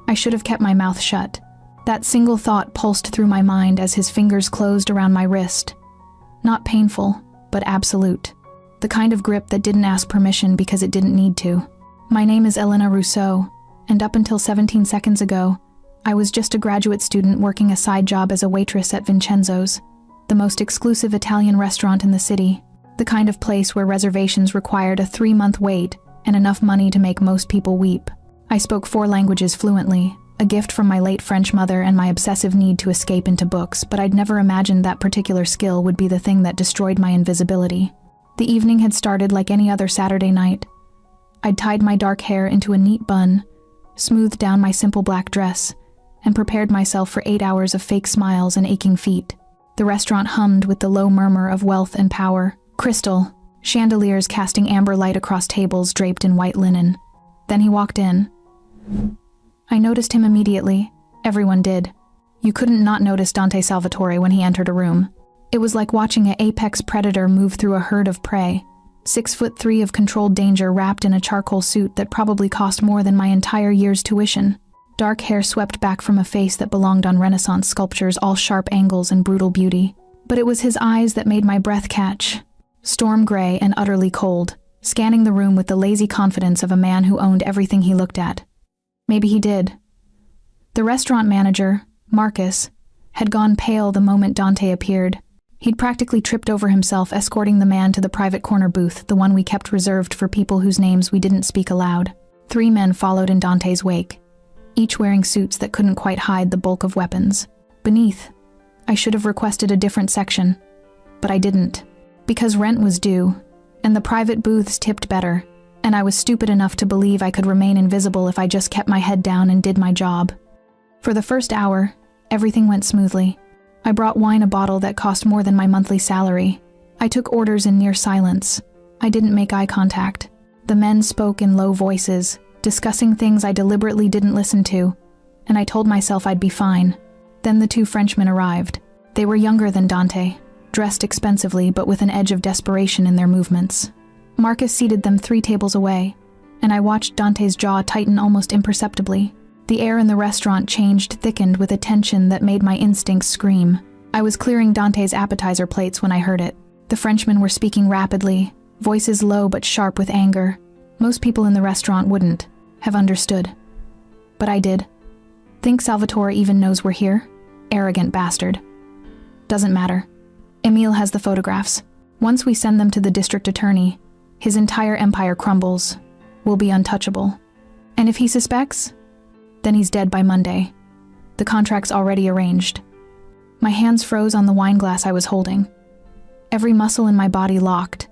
I should have kept my mouth shut. That single thought pulsed through my mind as his fingers closed around my wrist. Not painful, but absolute. The kind of grip that didn't ask permission because it didn't need to. My name is Elena Rousseau, and up until 17 seconds ago, I was just a graduate student working a side job as a waitress at Vincenzo's, the most exclusive Italian restaurant in the city, the kind of place where reservations required a 3-month wait and enough money to make most people weep. I spoke 4 languages fluently, a gift from my late French mother and my obsessive need to escape into books, but I'd never imagined that particular skill would be the thing that destroyed my invisibility. The evening had started like any other Saturday night. I'd tied my dark hair into a neat bun, smoothed down my simple black dress, and prepared myself for 8 hours of fake smiles and aching feet. The restaurant hummed with the low murmur of wealth and power. Crystal, chandeliers casting amber light across tables draped in white linen. Then he walked in. I noticed him immediately. Everyone did. You couldn't not notice Dante Salvatore when he entered a room. It was like watching an apex predator move through a herd of prey. 6'3" of controlled danger wrapped in a charcoal suit that probably cost more than my entire year's tuition. Dark hair swept back from a face that belonged on Renaissance sculptures, all sharp angles and brutal beauty. But it was his eyes that made my breath catch. Storm gray and utterly cold, scanning the room with the lazy confidence of a man who owned everything he looked at. Maybe he did. The restaurant manager, Marcus, had gone pale the moment Dante appeared. He'd practically tripped over himself escorting the man to the private corner booth, the one we kept reserved for people whose names we didn't speak aloud. 3 men followed in Dante's wake, each wearing suits that couldn't quite hide the bulk of weapons. Beneath, I should have requested a different section, but I didn't. Because rent was due, and the private booths tipped better, and I was stupid enough to believe I could remain invisible if I just kept my head down and did my job. For the first hour, everything went smoothly. I brought wine a bottle that cost more than my monthly salary. I took orders in near silence. I didn't make eye contact. The men spoke in low voices, discussing things I deliberately didn't listen to, and I told myself I'd be fine. Then the 2 Frenchmen arrived. They were younger than Dante, dressed expensively but with an edge of desperation in their movements. Marcus seated them 3 tables away, and I watched Dante's jaw tighten almost imperceptibly. The air in the restaurant thickened with a tension that made my instincts scream. I was clearing Dante's appetizer plates when I heard it. The Frenchmen were speaking rapidly, voices low but sharp with anger. Most people in the restaurant wouldn't have understood. But I did. Think Salvatore even knows we're here? Arrogant bastard. Doesn't matter. Emile has the photographs. Once we send them to the district attorney, his entire empire crumbles. We'll be untouchable. And if he suspects, then he's dead by Monday. The contract's already arranged. My hands froze on the wine glass I was holding. Every muscle in my body locked.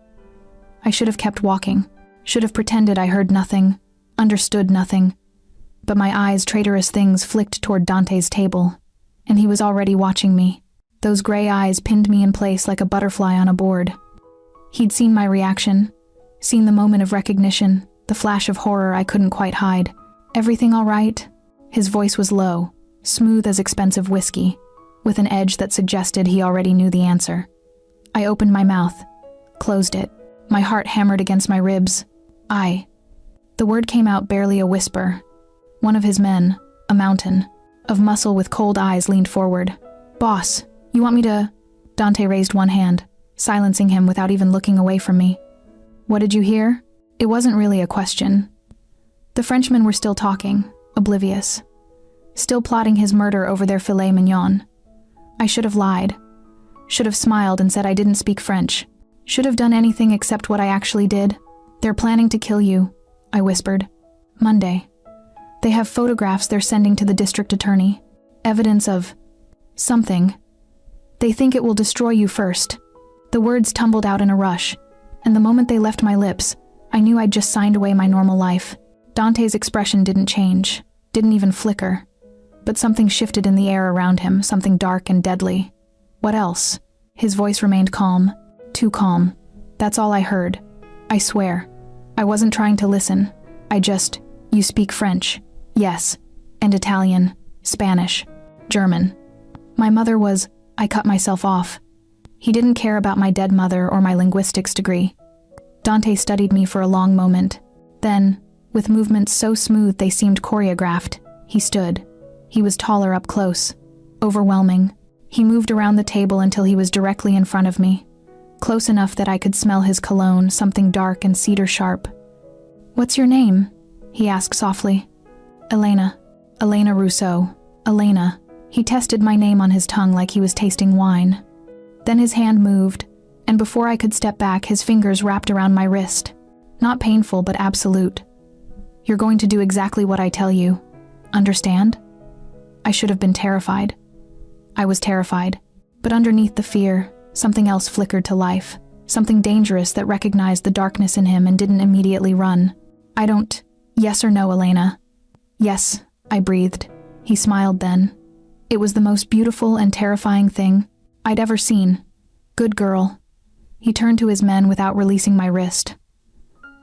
I should have kept walking. Should have pretended I heard nothing, understood nothing. But my eyes, traitorous things, flicked toward Dante's table, and he was already watching me. Those gray eyes pinned me in place like a butterfly on a board. He'd seen my reaction, seen the moment of recognition, the flash of horror I couldn't quite hide. Everything all right? His voice was low, smooth as expensive whiskey, with an edge that suggested he already knew the answer. I opened my mouth, closed it. My heart hammered against my ribs. The word came out barely a whisper. One of his men, a mountain of muscle with cold eyes, leaned forward. "Boss, you want me to—" Dante raised one hand, silencing him without even looking away from me. "What did you hear?" It wasn't really a question. The Frenchmen were still talking, oblivious, still plotting his murder over their filet mignon. I should have lied. Should have smiled and said I didn't speak French. Should have done anything except what I actually did. "They're planning to kill you," I whispered. "Monday. They have photographs they're sending to the district attorney. Evidence of something. They think it will destroy you first." The words tumbled out in a rush, and the moment they left my lips, I knew I'd just signed away my normal life. Dante's expression didn't change, didn't even flicker. But something shifted in the air around him, something dark and deadly. "What else?" His voice remained calm. Too calm. That's all I heard. I swear. I wasn't trying to listen. You speak French. Yes. And Italian, Spanish, German. My mother was— I cut myself off. He didn't care about my dead mother or my linguistics degree. Dante studied me for a long moment. Then, with movements so smooth they seemed choreographed, He stood. He was taller up close. Overwhelming. He moved around the table until he was directly in front of me. Close enough that I could smell his cologne, something dark and cedar sharp. "What's your name?" he asked softly. "Elena. Elena Rousseau. Elena." He tested my name on his tongue like he was tasting wine. Then his hand moved, and before I could step back, his fingers wrapped around my wrist. Not painful, but absolute. "You're going to do exactly what I tell you. Understand?" I should have been terrified. I was terrified, but underneath the fear, something else flickered to life, something dangerous that recognized the darkness in him and didn't immediately run. "I don't... Yes or no, Elena?" "Yes," I breathed. He smiled then. It was the most beautiful and terrifying thing I'd ever seen. "Good girl." He turned to his men without releasing my wrist.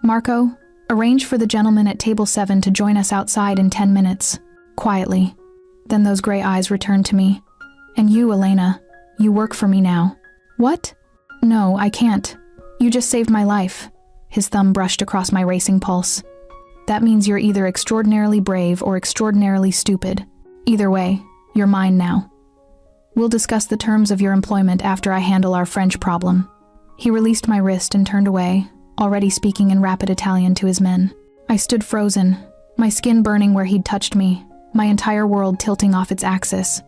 "Marco, arrange for the gentleman at table 7 to join us outside in 10 minutes. Quietly." Then those gray eyes returned to me. "And you, Elena, you work for me now." "What?" "No, I can't. You just saved my life." His thumb brushed across my racing pulse. "That means you're either extraordinarily brave or extraordinarily stupid. Either way, you're mine now. We'll discuss the terms of your employment after I handle our French problem." He released my wrist and turned away, already speaking in rapid Italian to his men. I stood frozen, my skin burning where he'd touched me, my entire world tilting off its axis.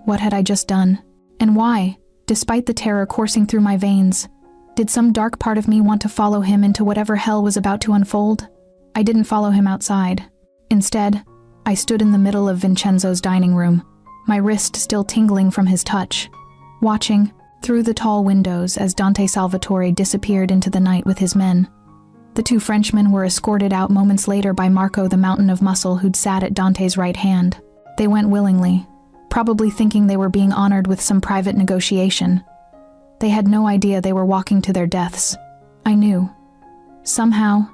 What had I just done? And why, despite the terror coursing through my veins, did some dark part of me want to follow him into whatever hell was about to unfold? I didn't follow him outside. Instead, I stood in the middle of Vincenzo's dining room, my wrist still tingling from his touch, watching through the tall windows as Dante Salvatore disappeared into the night with his men. The two Frenchmen were escorted out moments later by Marco, the mountain of muscle who'd sat at Dante's right hand. They went willingly, probably thinking they were being honored with some private negotiation. They had no idea they were walking to their deaths. I knew. Somehow,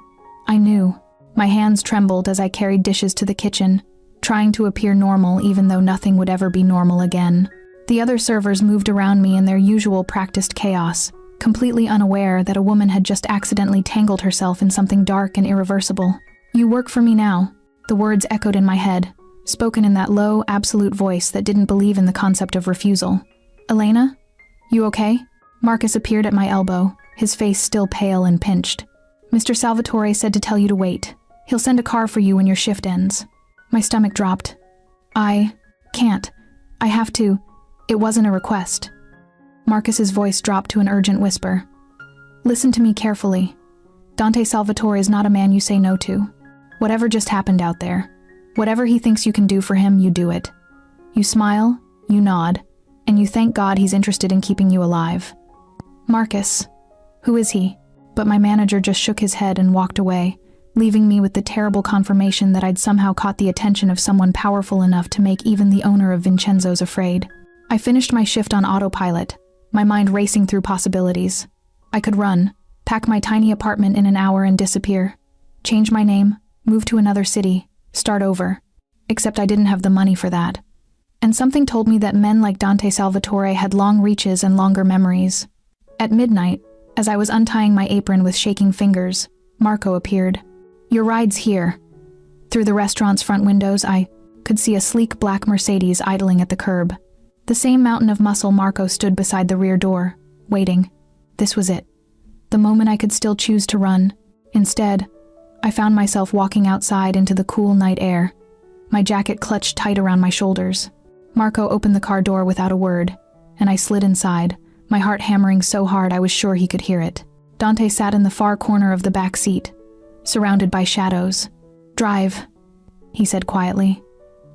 I knew. My hands trembled as I carried dishes to the kitchen, trying to appear normal even though nothing would ever be normal again. The other servers moved around me in their usual practiced chaos, completely unaware that a woman had just accidentally tangled herself in something dark and irreversible. "You work for me now," the words echoed in my head, spoken in that low, absolute voice that didn't believe in the concept of refusal. "Elena? You okay?" Marcus appeared at my elbow, his face still pale and pinched. "Mr. Salvatore said to tell you to wait. He'll send a car for you when your shift ends." My stomach dropped. "I can't. I have to. It wasn't a request." Marcus's voice dropped to an urgent whisper. "Listen to me carefully. Dante Salvatore is not a man you say no to. Whatever just happened out there, whatever he thinks you can do for him, you do it. You smile, you nod, and you thank God he's interested in keeping you alive." "Marcus, who is he?" But my manager just shook his head and walked away, leaving me with the terrible confirmation that I'd somehow caught the attention of someone powerful enough to make even the owner of Vincenzo's afraid. I finished my shift on autopilot, my mind racing through possibilities. I could run, pack my tiny apartment in an hour and disappear. Change my name, move to another city, start over. Except I didn't have the money for that. And something told me that men like Dante Salvatore had long reaches and longer memories. At midnight, as I was untying my apron with shaking fingers, Marco appeared. "Your ride's here." Through the restaurant's front windows, I could see a sleek black Mercedes idling at the curb. The same mountain of muscle Marco stood beside the rear door, waiting. This was it. The moment I could still choose to run. Instead, I found myself walking outside into the cool night air, my jacket clutched tight around my shoulders. Marco opened the car door without a word, and I slid inside, my heart hammering so hard I was sure he could hear it. Dante sat in the far corner of the back seat, surrounded by shadows. "Drive," he said quietly,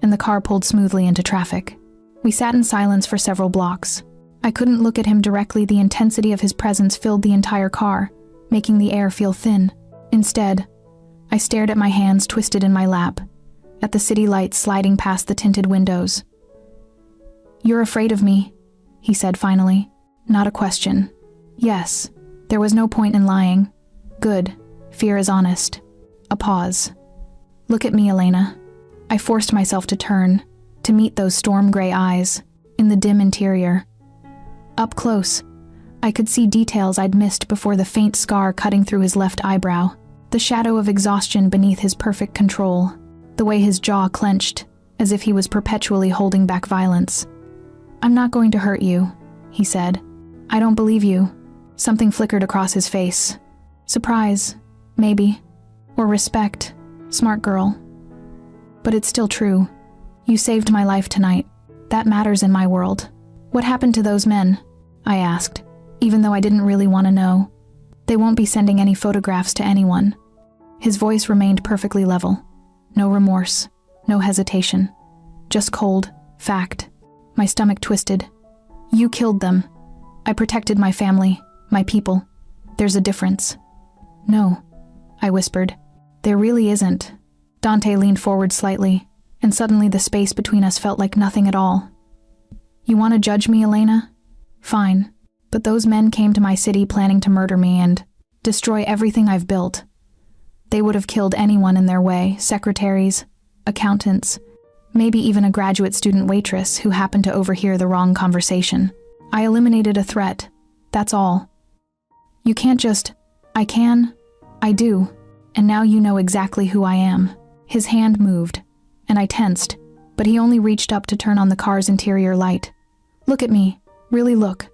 and the car pulled smoothly into traffic. We sat in silence for several blocks. I couldn't look at him directly. The intensity of his presence filled the entire car, making the air feel thin. Instead, I stared at my hands twisted in my lap, at the city lights sliding past the tinted windows. "You're afraid of me," he said finally. Not a question. Yes, there was no point in lying. Good, fear is honest. A pause. "Look at me, Elena." I forced myself to turn, to meet those storm-gray eyes, in the dim interior. Up close, I could see details I'd missed before: the faint scar cutting through his left eyebrow, the shadow of exhaustion beneath his perfect control, the way his jaw clenched, as if he was perpetually holding back violence. "I'm not going to hurt you," he said. "I don't believe you." Something flickered across his face. Surprise, maybe. Or respect. Smart girl. "But it's still true. You saved my life tonight. That matters in my world." "What happened to those men?" I asked, even though I didn't really want to know. "They won't be sending any photographs to anyone." His voice remained perfectly level. No remorse, no hesitation. Just cold, fact. My stomach twisted. "You killed them. I protected my family, my people. There's a difference." "No," I whispered. "There really isn't." Dante leaned forward slightly, and suddenly the space between us felt like nothing at all. "You want to judge me, Elena? Fine. But those men came to my city planning to murder me and destroy everything I've built. They would have killed anyone in their way, secretaries, accountants, maybe even a graduate student waitress who happened to overhear the wrong conversation. I eliminated a threat. That's all. You can't just, I can, I do, and now you know exactly who I am." His hand moved, and I tensed, but he only reached up to turn on the car's interior light. "Look at me. Really look."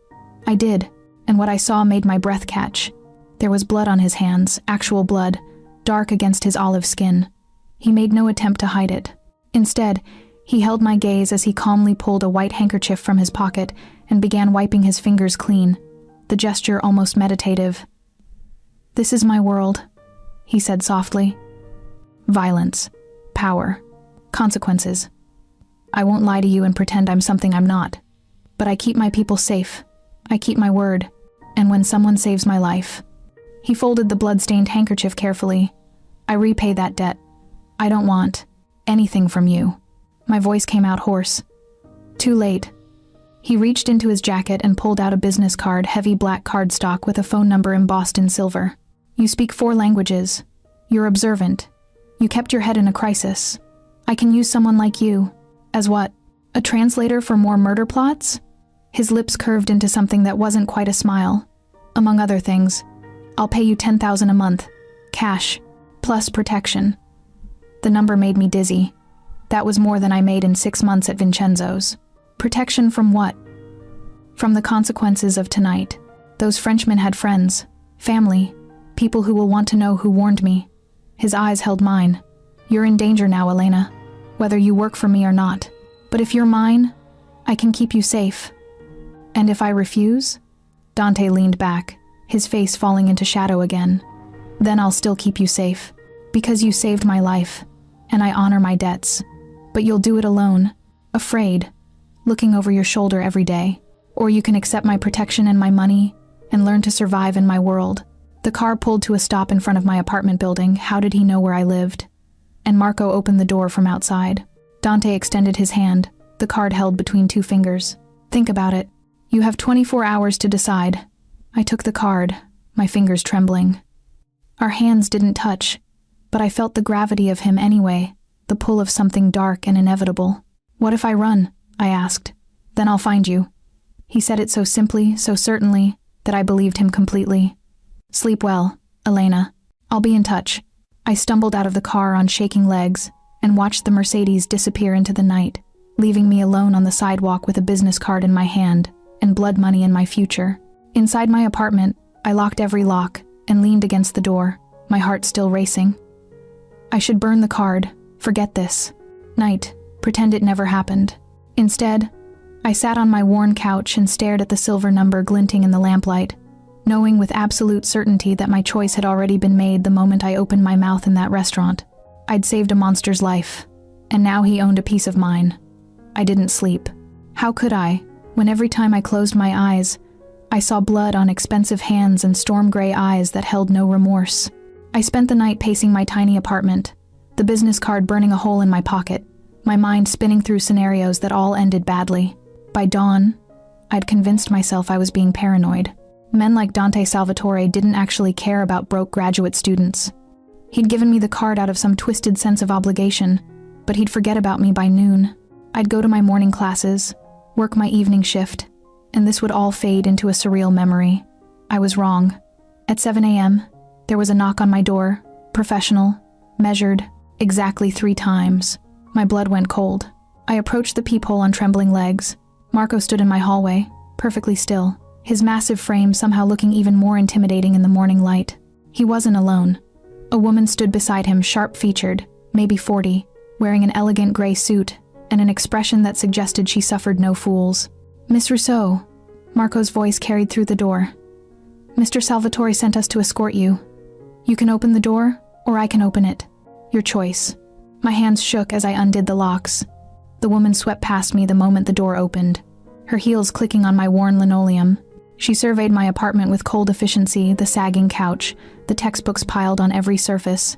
I did, and what I saw made my breath catch. There was blood on his hands, actual blood, dark against his olive skin. He made no attempt to hide it. Instead, he held my gaze as he calmly pulled a white handkerchief from his pocket and began wiping his fingers clean, the gesture almost meditative. "This is my world," he said softly. "Violence, power, consequences. I won't lie to you and pretend I'm something I'm not. But I keep my people safe. I keep my word. And when someone saves my life..." He folded the blood-stained handkerchief carefully. "I repay that debt. I don't want anything from you." My voice came out hoarse. Too late. He reached into his jacket and pulled out a business card, heavy black cardstock with a phone number embossed in silver. "You speak 4 languages. You're observant. You kept your head in a crisis. I can use someone like you. As what? A translator for more murder plots?" His lips curved into something that wasn't quite a smile. "Among other things, I'll pay you $10,000 a month. Cash. Plus protection." The number made me dizzy. That was more than I made in 6 months at Vincenzo's. Protection from what? From the consequences of tonight. Those Frenchmen had friends, family, people who will want to know who warned me. His eyes held mine. "You're in danger now, Elena, whether you work for me or not. But if you're mine, I can keep you safe." "And if I refuse?" Dante leaned back, his face falling into shadow again. "Then I'll still keep you safe, because you saved my life, and I honor my debts. But you'll do it alone, afraid, looking over your shoulder every day. Or you can accept my protection and my money, and learn to survive in my world." The car pulled to a stop in front of my apartment building. How did he know where I lived? And Marco opened the door from outside. Dante extended his hand, the card held between 2 fingers. "Think about it. You have 24 hours to decide." I took the card, my fingers trembling. Our hands didn't touch, but I felt the gravity of him anyway, the pull of something dark and inevitable. "What if I run?" I asked. "Then I'll find you." He said it so simply, so certainly, that I believed him completely. "Sleep well, Elena. I'll be in touch." I stumbled out of the car on shaking legs and watched the Mercedes disappear into the night, leaving me alone on the sidewalk with a business card in my hand and blood money in my future. Inside my apartment, I locked every lock and leaned against the door, my heart still racing. I should burn the card, forget this night, pretend it never happened. Instead, I sat on my worn couch and stared at the silver number glinting in the lamplight, knowing with absolute certainty that my choice had already been made the moment I opened my mouth in that restaurant. I'd saved a monster's life, and now he owned a piece of mine. I didn't sleep. How could I, when every time I closed my eyes, I saw blood on expensive hands and storm-gray eyes that held no remorse? I spent the night pacing my tiny apartment, the business card burning a hole in my pocket, my mind spinning through scenarios that all ended badly. By dawn, I'd convinced myself I was being paranoid. Men like Dante Salvatore didn't actually care about broke graduate students. He'd given me the card out of some twisted sense of obligation, but he'd forget about me by noon. I'd go to my morning classes, work my evening shift, and this would all fade into a surreal memory. I was wrong. At 7 a.m., there was a knock on my door, professional, measured, Exactly 3 times. My blood went cold. I approached the peephole on trembling legs. Marco stood in my hallway, perfectly still, his massive frame somehow looking even more intimidating in the morning light. He wasn't alone. A woman stood beside him, sharp-featured, maybe 40, wearing an elegant gray suit and an expression that suggested she suffered no fools. "Miss Rousseau," Marco's voice carried through the door. "Mr. Salvatore sent us to escort you. You can open the door, or I can open it. Your choice." My hands shook as I undid the locks. The woman swept past me the moment the door opened, her heels clicking on my worn linoleum. She surveyed my apartment with cold efficiency, the sagging couch, the textbooks piled on every surface,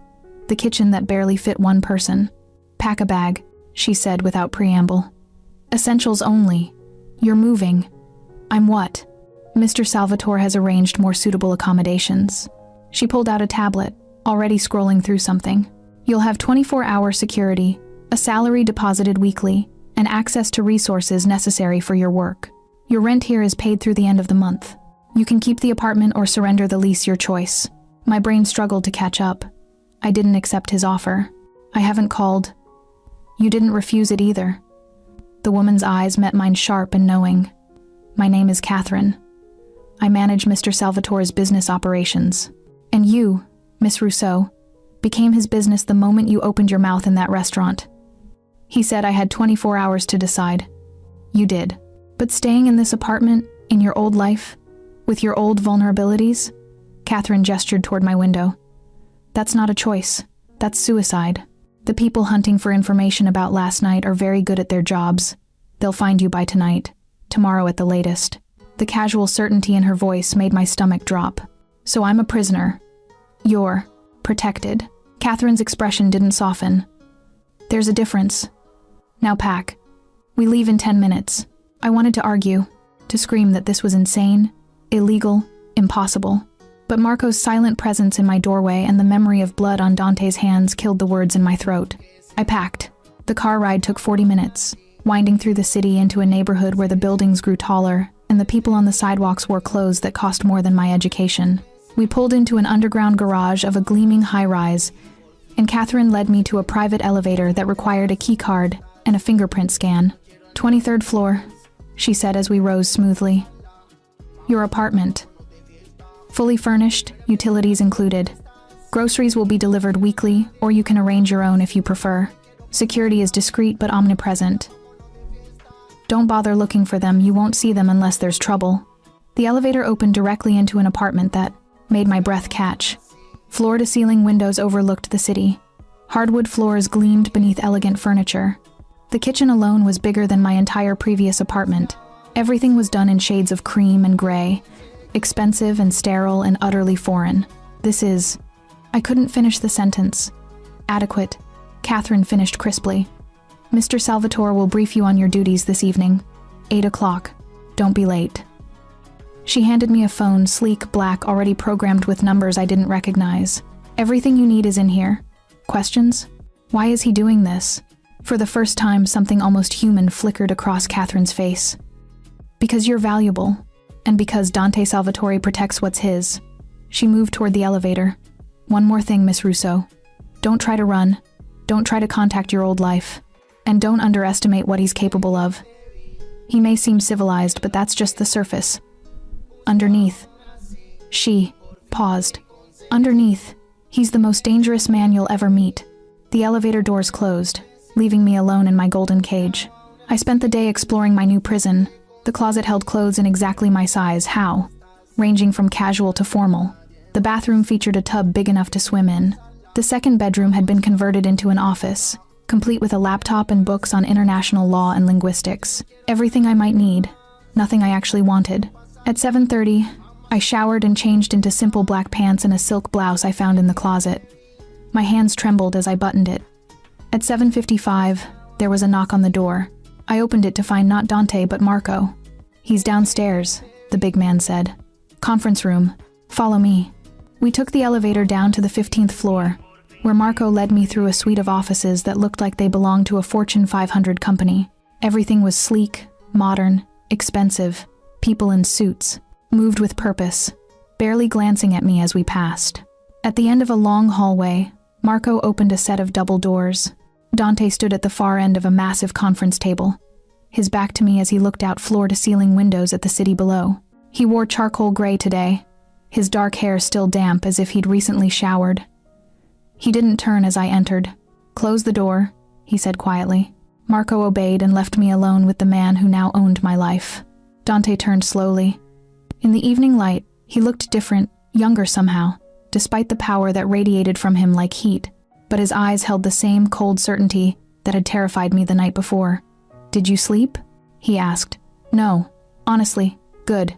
the kitchen that barely fit one person. "Pack a bag," she said without preamble. "Essentials only. You're moving." "I'm what?" "Mr. Salvatore has arranged more suitable accommodations." She pulled out a tablet, already scrolling through something. "You'll have 24-hour security, a salary deposited weekly, and access to resources necessary for your work. Your rent here is paid through the end of the month. You can keep the apartment or surrender the lease, your choice." My brain struggled to catch up. I didn't accept his offer. "I haven't called." "You didn't refuse it either." The woman's eyes met mine, sharp and knowing. "My name is Catherine. I manage Mr. Salvatore's business operations. And you, Miss Rousseau, became his business the moment you opened your mouth in that restaurant. He said I had 24 hours to decide. You did. But staying in this apartment, in your old life, with your old vulnerabilities," Catherine gestured toward my window. "That's not a choice. That's suicide. The people hunting for information about last night are very good at their jobs. They'll find you by tonight, tomorrow at the latest." The casual certainty in her voice made my stomach drop. "So I'm a prisoner. You're protected." Catherine's expression didn't soften. "There's a difference. Now pack. We leave in 10 minutes. I wanted to argue, to scream that this was insane, illegal, impossible. But Marco's silent presence in my doorway and the memory of blood on Dante's hands killed the words in my throat. I packed. The car ride took 40 minutes, winding through the city into a neighborhood where the buildings grew taller and the people on the sidewalks wore clothes that cost more than my education. We pulled into an underground garage of a gleaming high-rise, and Catherine led me to a private elevator that required a key card and a fingerprint scan. 23rd floor, she said as we rose smoothly. Your apartment. Fully furnished, utilities included. Groceries will be delivered weekly, or you can arrange your own if you prefer. Security is discreet but omnipresent. Don't bother looking for them, you won't see them unless there's trouble. The elevator opened directly into an apartment that made my breath catch. Floor-to-ceiling windows overlooked the city. Hardwood floors gleamed beneath elegant furniture. The kitchen alone was bigger than my entire previous apartment. Everything was done in shades of cream and gray, expensive and sterile and utterly foreign. I couldn't finish the sentence. Adequate, Catherine finished crisply. Mr. Salvatore will brief you on your duties this evening. 8 o'clock. Don't be late. She handed me a phone, sleek, black, already programmed with numbers I didn't recognize. Everything you need is in here. Questions? Why is he doing this? For the first time, something almost human flickered across Catherine's face. Because you're valuable, and because Dante Salvatore protects what's his. She moved toward the elevator. One more thing, Miss Rousseau. Don't try to run. Don't try to contact your old life. And don't underestimate what he's capable of. He may seem civilized, but that's just the surface. Underneath. She paused. Underneath, he's the most dangerous man you'll ever meet. The elevator doors closed, leaving me alone in my golden cage. I spent the day exploring my new prison. The closet held clothes in exactly my size, ranging from casual to formal. The bathroom featured a tub big enough to swim in. The second bedroom had been converted into an office, complete with a laptop and books on international law and linguistics. Everything I might need, nothing I actually wanted. At 7:30, I showered and changed into simple black pants and a silk blouse I found in the closet. My hands trembled as I buttoned it. At 7:55, there was a knock on the door. I opened it to find not Dante but Marco. He's downstairs, the big man said. Conference room. Follow me. We took the elevator down to the 15th floor, where Marco led me through a suite of offices that looked like they belonged to a Fortune 500 company. Everything was sleek, modern, expensive. People in suits, moved with purpose, barely glancing at me as we passed. At the end of a long hallway, Marco opened a set of double doors. Dante stood at the far end of a massive conference table, his back to me as he looked out floor-to-ceiling windows at the city below. He wore charcoal gray today, his dark hair still damp as if he'd recently showered. He didn't turn as I entered. "Close the door," he said quietly. Marco obeyed and left me alone with the man who now owned my life. Dante turned slowly. In the evening light, he looked different, younger somehow, despite the power that radiated from him like heat, but his eyes held the same cold certainty that had terrified me the night before. "Did you sleep?" he asked. "No. Honestly, good."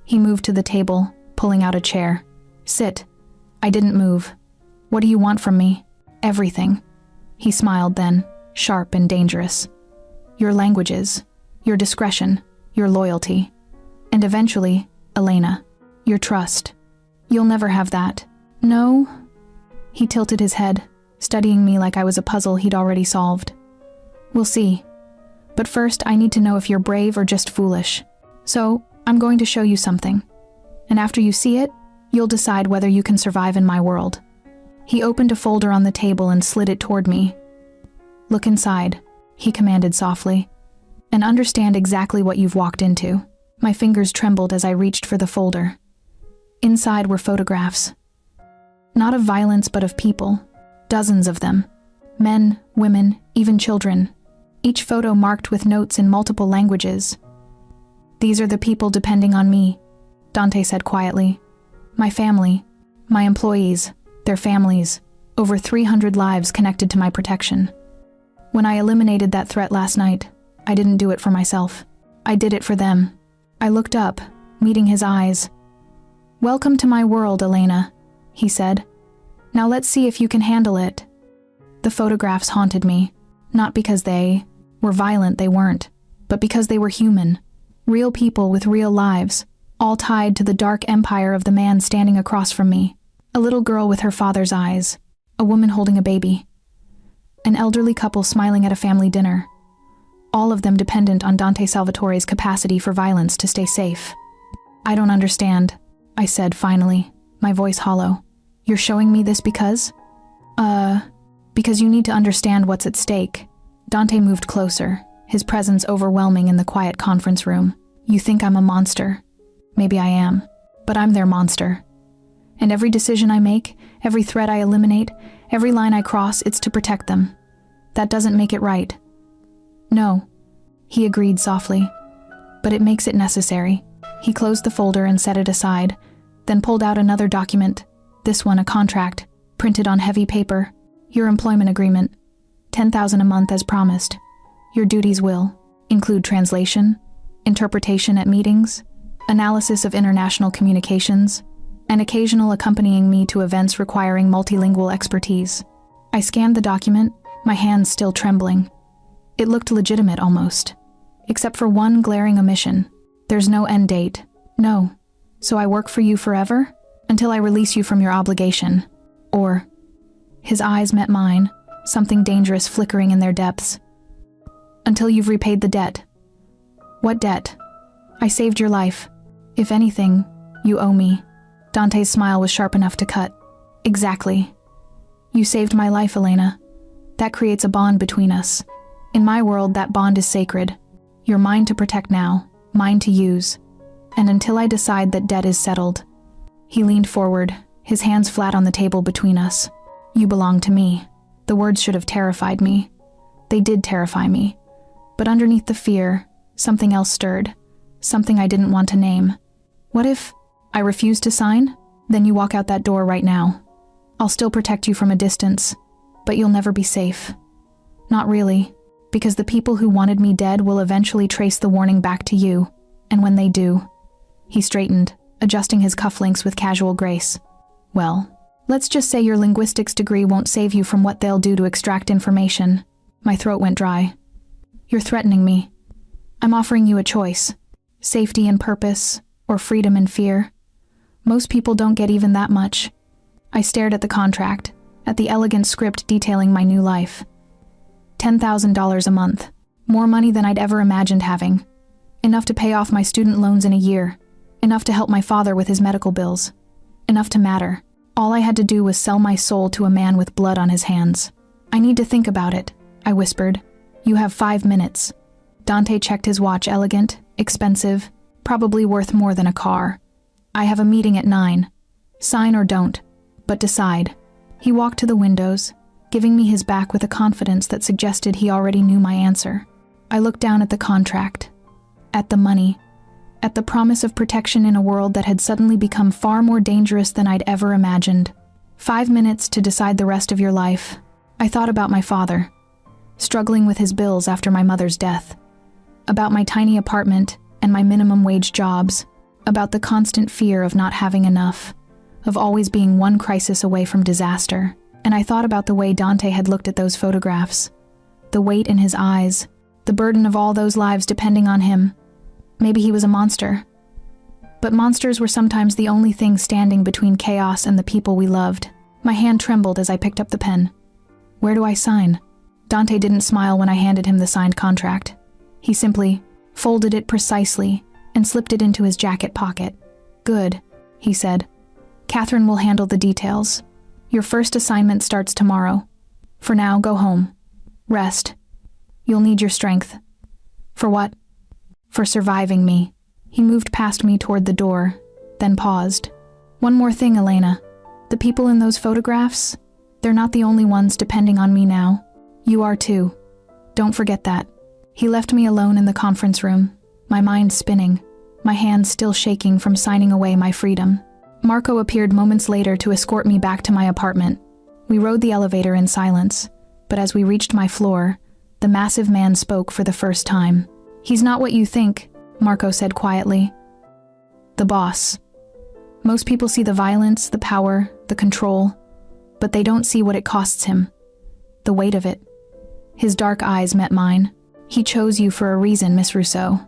He moved to the table, pulling out a chair. "Sit." I didn't move. "What do you want from me?" "Everything." He smiled then, sharp and dangerous. "Your languages, your discretion, your loyalty, and eventually, Elena, your trust. You'll never have that." "No?" He tilted his head, studying me like I was a puzzle he'd already solved. "We'll see. But first, I need to know if you're brave or just foolish. So, I'm going to show you something. And after you see it, you'll decide whether you can survive in my world." He opened a folder on the table and slid it toward me. "Look inside," he commanded softly, "and understand exactly what you've walked into." My fingers trembled as I reached for the folder. Inside were photographs. Not of violence, but of people. Dozens of them. Men, women, even children. Each photo marked with notes in multiple languages. "These are the people depending on me," Dante said quietly. "My family, my employees, their families, over 300 lives connected to my protection. When I eliminated that threat last night, I didn't do it for myself. I did it for them." I looked up, meeting his eyes. "Welcome to my world, Elena," he said. "Now let's see if you can handle it." The photographs haunted me, not because they were violent, they weren't, but because they were human. Real people with real lives, all tied to the dark empire of the man standing across from me. A little girl with her father's eyes, a woman holding a baby, an elderly couple smiling at a family dinner, all of them dependent on Dante Salvatore's capacity for violence to stay safe. "I don't understand," I said finally, my voice hollow. "You're showing me this because?" Because you need to understand what's at stake." Dante moved closer, his presence overwhelming in the quiet conference room. "You think I'm a monster. Maybe I am, but I'm their monster. And every decision I make, every threat I eliminate, every line I cross, it's to protect them. That doesn't make it right." "No," he agreed softly, "but it makes it necessary." He closed the folder and set it aside, then pulled out another document, this one a contract, printed on heavy paper. "Your employment agreement, $10,000 a month as promised. Your duties will include translation, interpretation at meetings, analysis of international communications, and occasional accompanying me to events requiring multilingual expertise." I scanned the document, my hands still trembling. It looked legitimate almost, except for one glaring omission. "There's no end date." "No. So I work for you forever? Until I release you from your obligation. Or..." His eyes met mine, something dangerous flickering in their depths. "Until you've repaid the debt." "What debt?" "I saved your life. If anything, you owe me." Dante's smile was sharp enough to cut. "Exactly. You saved my life, Elena. That creates a bond between us. In my world, that bond is sacred. You're mine to protect now, mine to use. And until I decide that debt is settled." He leaned forward, his hands flat on the table between us. "You belong to me." The words should have terrified me. They did terrify me. But underneath the fear, something else stirred. Something I didn't want to name. "What if I refuse to sign? Then you walk out that door right now. I'll still protect you from a distance, but you'll never be safe." "Not really, because the people who wanted me dead will eventually trace the warning back to you, and when they do..." He straightened, adjusting his cufflinks with casual grace. "Well, let's just say your linguistics degree won't save you from what they'll do to extract information." My throat went dry. "You're threatening me. I'm offering you a choice. Safety and purpose, or freedom and fear. Most people don't get even that much." I stared at the contract, at the elegant script detailing my new life. $10,000 a month. More money than I'd ever imagined having. Enough to pay off my student loans in a year. Enough to help my father with his medical bills. Enough to matter. All I had to do was sell my soul to a man with blood on his hands. I need to think about it, I whispered. You have 5 minutes. Dante checked his watch. Elegant, expensive, probably worth more than a car. I have a meeting at 9. Sign or don't, but decide. He walked to the windows, giving me his back with a confidence that suggested he already knew my answer. I looked down at the contract, at the money, at the promise of protection in a world that had suddenly become far more dangerous than I'd ever imagined. 5 minutes to decide the rest of your life. I thought about my father, struggling with his bills after my mother's death, about my tiny apartment and my minimum wage jobs, about the constant fear of not having enough, of always being one crisis away from disaster. And I thought about the way Dante had looked at those photographs, the weight in his eyes, the burden of all those lives depending on him. Maybe he was a monster. But monsters were sometimes the only thing standing between chaos and the people we loved. My hand trembled as I picked up the pen. Where do I sign? Dante didn't smile when I handed him the signed contract. He simply folded it precisely and slipped it into his jacket pocket. Good, he said. Catherine will handle the details. Your first assignment starts tomorrow. For now, go home. Rest. You'll need your strength. For what? For surviving me. He moved past me toward the door, then paused. One more thing, Elena. The people in those photographs, they're not the only ones depending on me now. You are too. Don't forget that. He left me alone in the conference room, my mind spinning, my hands still shaking from signing away my freedom. Marco appeared moments later to escort me back to my apartment. We rode the elevator in silence, but as we reached my floor, the massive man spoke for the first time. He's not what you think, Marco said quietly. The boss. Most people see the violence, the power, the control, but they don't see what it costs him. The weight of it. His dark eyes met mine. He chose you for a reason, Miss Rousseau.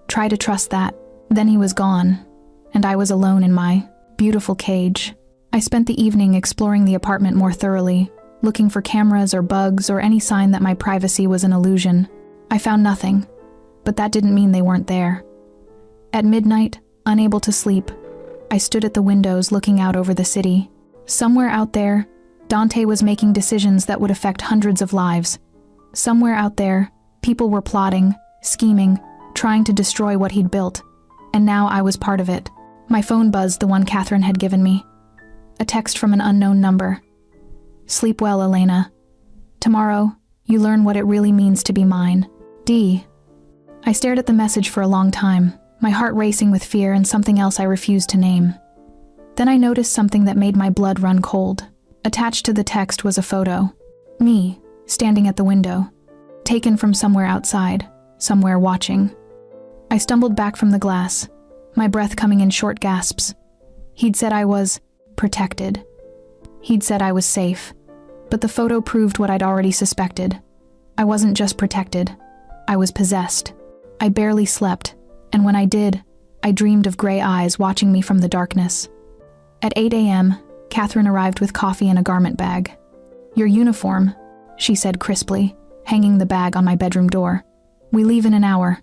Try to trust that. Then he was gone, and I was alone in my beautiful cage. I spent the evening exploring the apartment more thoroughly, looking for cameras or bugs or any sign that my privacy was an illusion. I found nothing, but that didn't mean they weren't there. At midnight, unable to sleep, I stood at the windows looking out over the city. Somewhere out there, Dante was making decisions that would affect hundreds of lives. Somewhere out there, people were plotting, scheming, trying to destroy what he'd built. And now I was part of it. My phone buzzed, the one Catherine had given me. A text from an unknown number. Sleep well, Elena. Tomorrow, you learn what it really means to be mine. D. I stared at the message for a long time, my heart racing with fear and something else I refused to name. Then I noticed something that made my blood run cold. Attached to the text was a photo. Me, standing at the window. Taken from somewhere outside, somewhere watching. I stumbled back from the glass, my breath coming in short gasps. He'd said I was protected. He'd said I was safe. But the photo proved what I'd already suspected. I wasn't just protected. I was possessed. I barely slept, and when I did, I dreamed of gray eyes watching me from the darkness. At 8 a.m., Catherine arrived with coffee and a garment bag. Your uniform, she said crisply, hanging the bag on my bedroom door. We leave in an hour.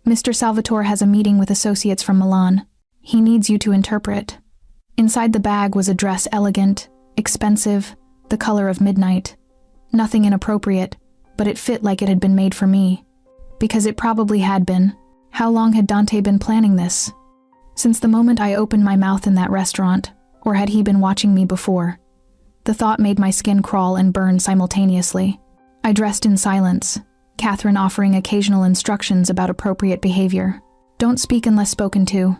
Mr. Salvatore has a meeting with associates from Milan. He needs you to interpret. Inside the bag was a dress elegant, expensive, the color of midnight. Nothing inappropriate, but it fit like it had been made for me. Because it probably had been. How long had Dante been planning this? Since the moment I opened my mouth in that restaurant, or had he been watching me before? The thought made my skin crawl and burn simultaneously. I dressed in silence, Catherine offering occasional instructions about appropriate behavior. Don't speak unless spoken to.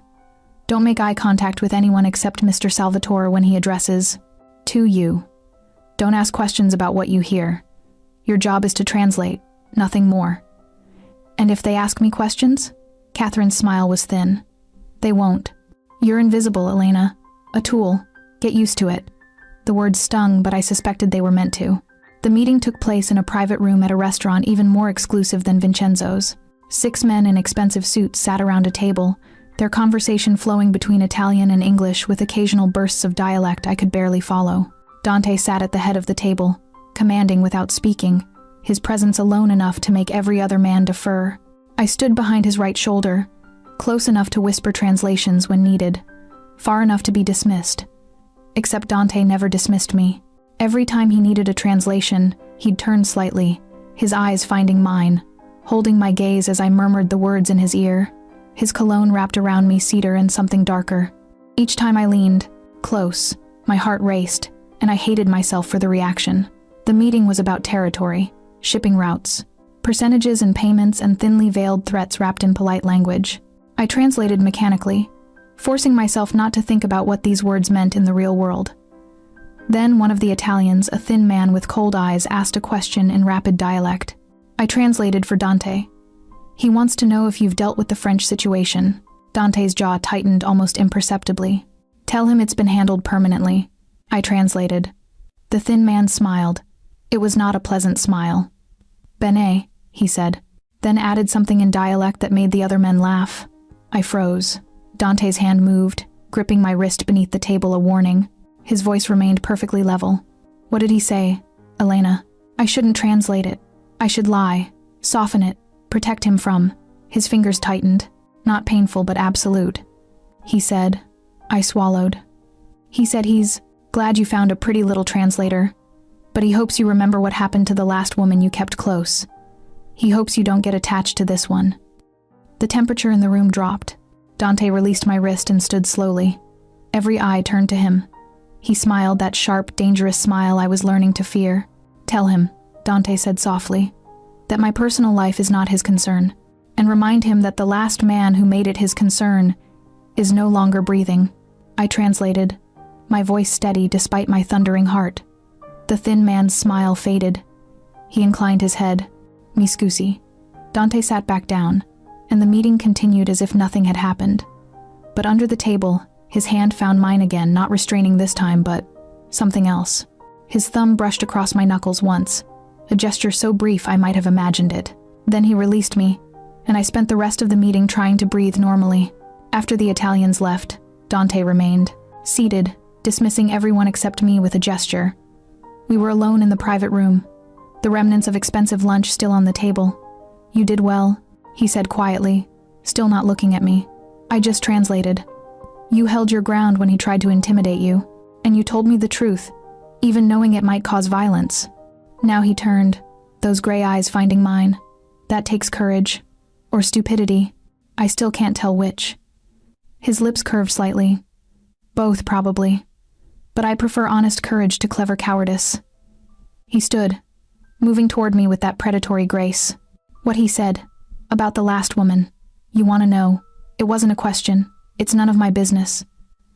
Don't make eye contact with anyone except Mr. Salvatore when he addresses to you. Don't ask questions about what you hear. Your job is to translate, nothing more. And if they ask me questions? Catherine's smile was thin. They won't. You're invisible, Elena. A tool. Get used to it. The words stung, but I suspected they were meant to. The meeting took place in a private room at a restaurant even more exclusive than Vincenzo's. 6 men in expensive suits sat around a table, their conversation flowing between Italian and English with occasional bursts of dialect I could barely follow. Dante sat at the head of the table, commanding without speaking, his presence alone enough to make every other man defer. I stood behind his right shoulder, close enough to whisper translations when needed, far enough to be dismissed. except Dante never dismissed me. Every time he needed a translation, he'd turn slightly, his eyes finding mine, holding my gaze as I murmured the words in his ear. His cologne wrapped around me cedar and something darker. Each time I leaned close, my heart raced, and I hated myself for the reaction. The meeting was about territory, shipping routes, percentages and payments, and thinly veiled threats wrapped in polite language. I translated mechanically, forcing myself not to think about what these words meant in the real world. Then one of the Italians, a thin man with cold eyes, asked a question in rapid dialect. I translated for Dante. He wants to know if you've dealt with the French situation. Dante's jaw tightened almost imperceptibly. Tell him it's been handled permanently. I translated. The thin man smiled. It was not a pleasant smile. Bene, he said, then added something in dialect that made the other men laugh. I froze. Dante's hand moved, gripping my wrist beneath the table, a warning. His voice remained perfectly level. What did he say? Elena. I shouldn't translate it. I should lie, soften it, protect him from. His fingers tightened. Not painful, but absolute. He said. I swallowed. He said he's glad you found a pretty little translator, but he hopes you remember what happened to the last woman you kept close. He hopes you don't get attached to this one. The temperature in the room dropped. Dante released my wrist and stood slowly. Every eye turned to him. He smiled, that sharp, dangerous smile I was learning to fear. Tell him, Dante said softly, that my personal life is not his concern, and remind him that the last man who made it his concern is no longer breathing. I translated, my voice steady despite my thundering heart. The thin man's smile faded. He inclined his head. Mi scusi. Dante sat back down, and the meeting continued as if nothing had happened. But under the table, his hand found mine again, not restraining this time, but something else. His thumb brushed across my knuckles once, a gesture so brief I might have imagined it. Then he released me, and I spent the rest of the meeting trying to breathe normally. After the Italians left, Dante remained, seated, dismissing everyone except me with a gesture. We were alone in the private room, the remnants of expensive lunch still on the table. You did well, he said quietly, still not looking at me. I just translated. You held your ground when he tried to intimidate you, and you told me the truth, even knowing it might cause violence. Now he turned, those gray eyes finding mine. That takes courage. Or stupidity. I still can't tell which. His lips curved slightly. Both, probably. But I prefer honest courage to clever cowardice. He stood, moving toward me with that predatory grace. What he said, about the last woman. You want to know. It wasn't a question. It's none of my business.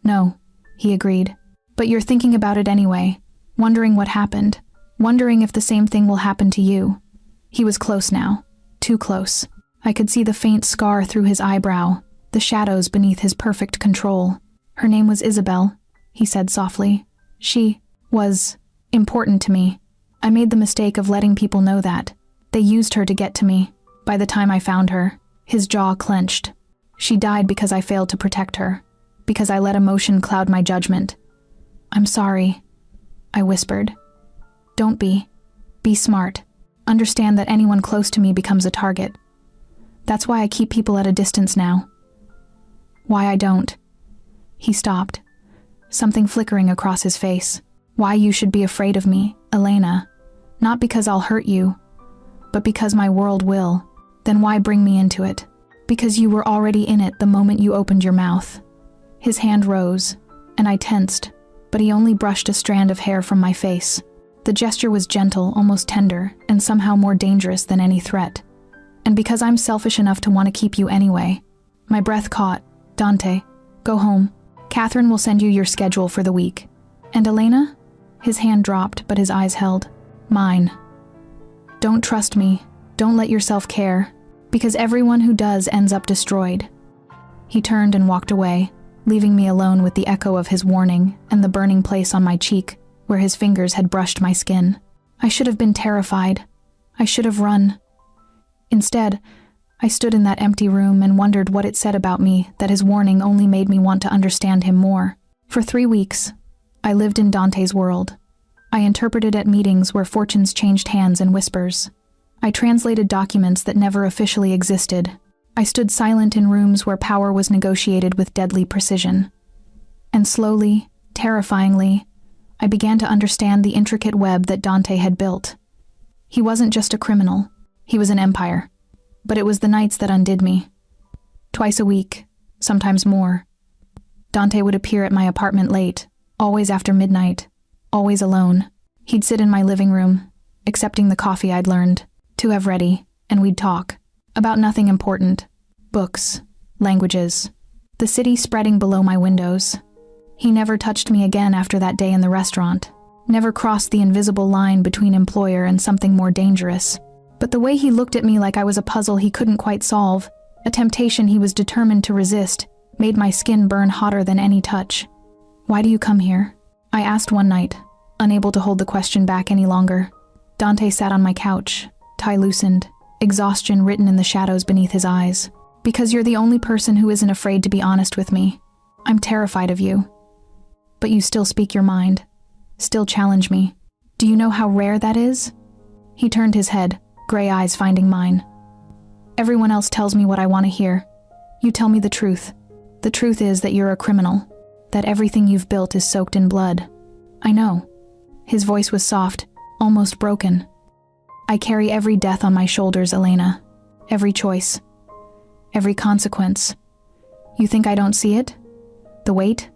No, he agreed. But you're thinking about it anyway, wondering what happened, wondering if the same thing will happen to you. He was close now, too close. I could see the faint scar through his eyebrow, the shadows beneath his perfect control. Her name was Isabel, he said softly. She was important to me. I made the mistake of letting people know that. They used her to get to me. By the time I found her, his jaw clenched. She died because I failed to protect her, because I let emotion cloud my judgment. I'm sorry, I whispered. Don't be. Be smart. Understand that anyone close to me becomes a target. That's why I keep people at a distance now. Why I don't. He stopped, something flickering across his face. Why you should be afraid of me, Elena. Not because I'll hurt you, but because my world will. Then why bring me into it? Because you were already in it the moment you opened your mouth. His hand rose, and I tensed, but he only brushed a strand of hair from my face. The gesture was gentle, almost tender, and somehow more dangerous than any threat. And because I'm selfish enough to want to keep you anyway. My breath caught. Dante, go home. Catherine will send you your schedule for the week. And Elena? His hand dropped, but his eyes held. Mine. Don't trust me. Don't let yourself care. Because everyone who does ends up destroyed. He turned and walked away, leaving me alone with the echo of his warning and the burning place on my cheek, where his fingers had brushed my skin. I should have been terrified. I should have run. Instead, I stood in that empty room and wondered what it said about me that his warning only made me want to understand him more. For 3 weeks, I lived in Dante's world. I interpreted at meetings where fortunes changed hands in whispers. I translated documents that never officially existed. I stood silent in rooms where power was negotiated with deadly precision. And slowly, Terrifyingly, I began to understand the intricate web that Dante had built. He wasn't just a criminal, he was an empire. But it was the nights that undid me. Twice a week, sometimes more, Dante would appear at my apartment late, always after midnight, always alone. He'd sit in my living room, accepting the coffee I'd learned to have ready, and we'd talk about nothing important. Books, languages, the city spreading below my windows. He never touched me again after that day in the restaurant, never crossed the invisible line between employer and something more dangerous. But the way he looked at me like I was a puzzle he couldn't quite solve, a temptation he was determined to resist, made my skin burn hotter than any touch. "Why do you come here?" I asked one night, unable to hold the question back any longer. Dante sat on my couch, tie loosened, exhaustion written in the shadows beneath his eyes. "Because you're the only person who isn't afraid to be honest with me. I'm terrified of you. But you still speak your mind, still challenge me. Do you know how rare that is?" He turned his head, gray eyes finding mine. "Everyone else tells me what I want to hear. You tell me the truth. The truth is that you're a criminal, that everything you've built is soaked in blood." "I know." His voice was soft, almost broken. "I carry every death on my shoulders, Elena. Every choice. Every consequence. You think I don't see it? The weight?"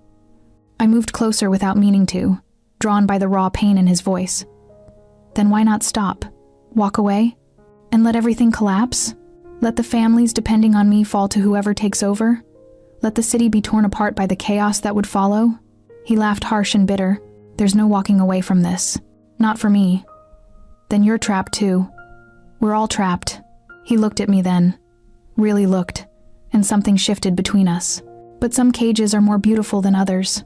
I moved closer without meaning to, drawn by the raw pain in his voice. "Then why not stop? Walk away? And let everything collapse? Let the families depending on me fall to whoever takes over? Let the city be torn apart by the chaos that would follow?" He laughed harsh and bitter. "There's no walking away from this. Not for me." "Then you're trapped too. We're all trapped." He looked at me then. Really looked, and something shifted between us. But some cages are more beautiful than others.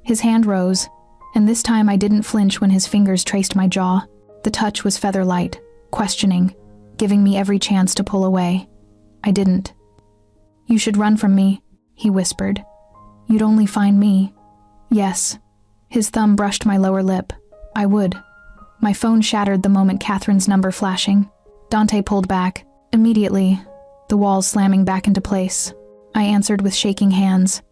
His hand rose, and this time I didn't flinch when his fingers traced my jaw. The touch was feather-light, questioning, giving me every chance to pull away. I didn't. "You should run from me," he whispered. "You'd only find me." "Yes." His thumb brushed my lower lip. "I would." My phone shattered the moment Catherine's number flashing. Dante pulled back, immediately, the walls slamming back into place. I answered with shaking hands.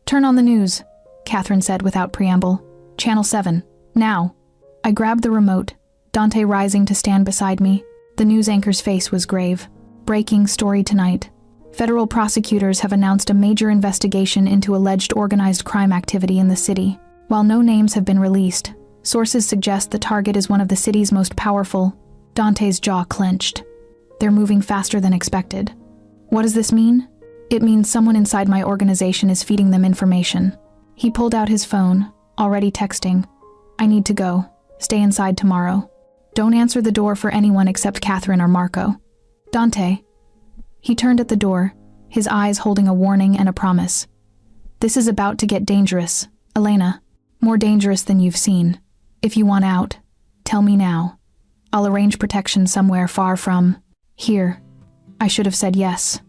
"Turn on the news," Catherine said without preamble. "Channel 7, now." I grabbed the remote, Dante rising to stand beside me. The news anchor's face was grave. "Breaking story tonight. Federal prosecutors have announced a major investigation into alleged organized crime activity in the city. While no names have been released, sources suggest the target is one of the city's most powerful." Dante's jaw clenched. "They're moving faster than expected." "What does this mean?" "It means someone inside my organization is feeding them information." He pulled out his phone, already texting. "I need to go. Stay inside tomorrow. Don't answer the door for anyone except Catherine or Marco." "Dante." He turned at the door, his eyes holding a warning and a promise. "This is about to get dangerous, Elena. More dangerous than you've seen. If you want out, tell me now. I'll arrange protection somewhere far from here." I should have said yes.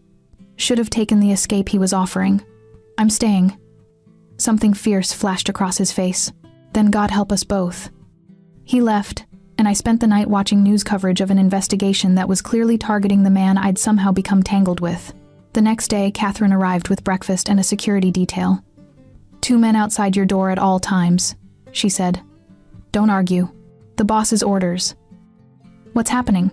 Should have taken the escape he was offering. "I'm staying." Something fierce flashed across his face. "Then God help us both." He left, and I spent the night watching news coverage of an investigation that was clearly targeting the man I'd somehow become tangled with. The next day, Catherine arrived with breakfast and a security detail. "2 men outside your door at all times," she said. "Don't argue. The boss's orders." "What's happening?"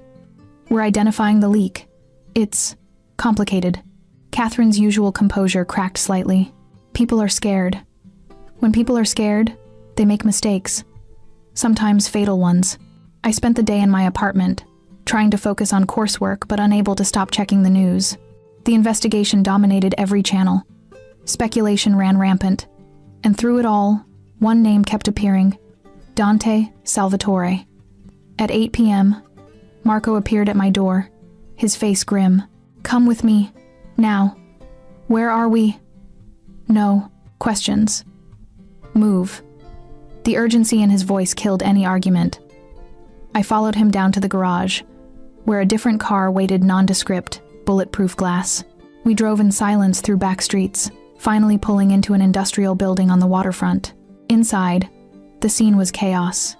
"We're identifying the leak. It's complicated." Catherine's usual composure cracked slightly. "People are scared. When people are scared, they make mistakes. Sometimes fatal ones." I spent the day in my apartment, trying to focus on coursework but unable to stop checking the news. The investigation dominated every channel. Speculation ran rampant. And through it all, one name kept appearing: Dante Salvatore. At 8 p.m., Marco appeared at my door, his face grim. "Come with me. Now." "Where are we?" "No. Questions." "Move." The urgency in his voice killed any argument. I followed him down to the garage, where a different car waited nondescript, bulletproof glass. We drove in silence through back streets, finally pulling into an industrial building on the waterfront. Inside, the scene was chaos.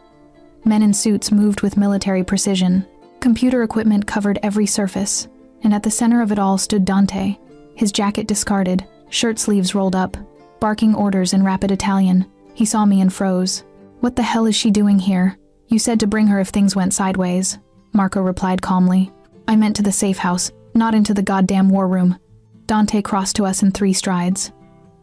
Men in suits moved with military precision. Computer equipment covered every surface, and at the center of it all stood Dante, his jacket discarded, shirt sleeves rolled up, barking orders in rapid Italian. He saw me and froze. "What the hell is she doing here?" "You said to bring her if things went sideways," Marco replied calmly. "I meant to the safe house, not into the goddamn war room." Dante crossed to us in 3 strides.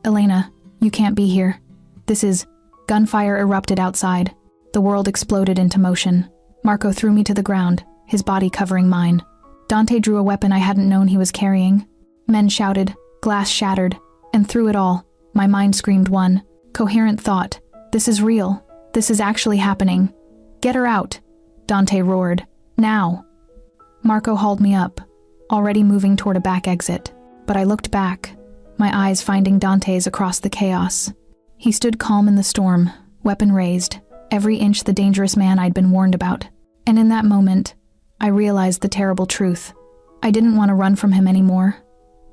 "Elena, you can't be here. This is..." Gunfire erupted outside. The world exploded into motion. Marco threw me to the ground, his body covering mine. Dante drew a weapon I hadn't known he was carrying. Men shouted, glass shattered, and through it all, my mind screamed one coherent thought: "This is real. This is actually happening. Get her out!" Dante roared. "Now!" Marco hauled me up, already moving toward a back exit. But I looked back, my eyes finding Dante's across the chaos. He stood calm in the storm, weapon raised, every inch the dangerous man I'd been warned about. And in that moment, I realized the terrible truth. I didn't want to run from him anymore.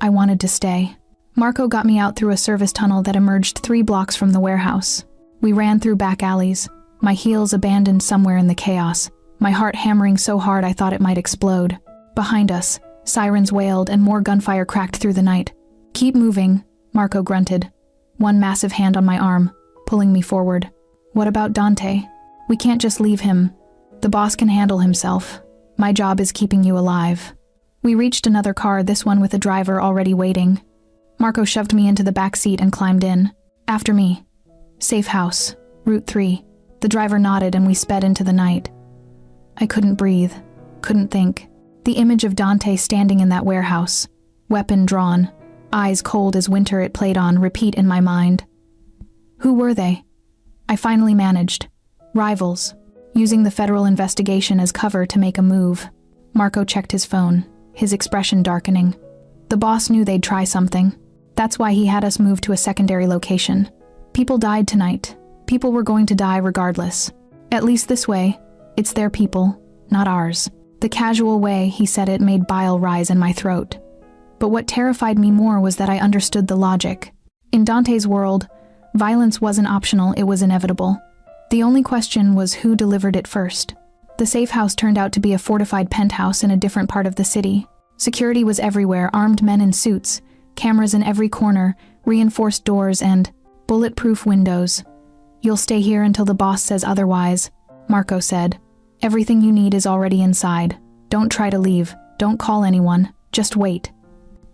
I wanted to stay. Marco got me out through a service tunnel that emerged 3 blocks from the warehouse. We ran through back alleys, my heels abandoned somewhere in the chaos, my heart hammering so hard I thought it might explode. Behind us, sirens wailed and more gunfire cracked through the night. "Keep moving," Marco grunted, one massive hand on my arm, pulling me forward. "What about Dante? We can't just leave him. The boss can handle himself. My job is keeping you alive." We reached another car, this one with a driver already waiting. Marco shoved me into the back seat and climbed in. "After me." "Safe house, Route 3. The driver nodded and we sped into the night. I couldn't breathe, couldn't think. The image of Dante standing in that warehouse, weapon drawn, eyes cold as winter it played on repeat in my mind. Who were they? I finally managed. Rivals, using the federal investigation as cover to make a move. Marco checked his phone, his expression darkening. The boss knew they'd try something. That's why he had us move to a secondary location. People died tonight. People were going to die regardless. At least this way, it's their people, not ours. The casual way he said it made bile rise in my throat. But what terrified me more was that I understood the logic. In Dante's world, violence wasn't optional, it was inevitable. The only question was who delivered it first. The safe house turned out to be a fortified penthouse in a different part of the city. Security was everywhere, armed men in suits, cameras in every corner, reinforced doors, and bulletproof windows. "You'll stay here until the boss says otherwise," Marco said. "Everything you need is already inside. Don't try to leave. Don't call anyone. Just wait."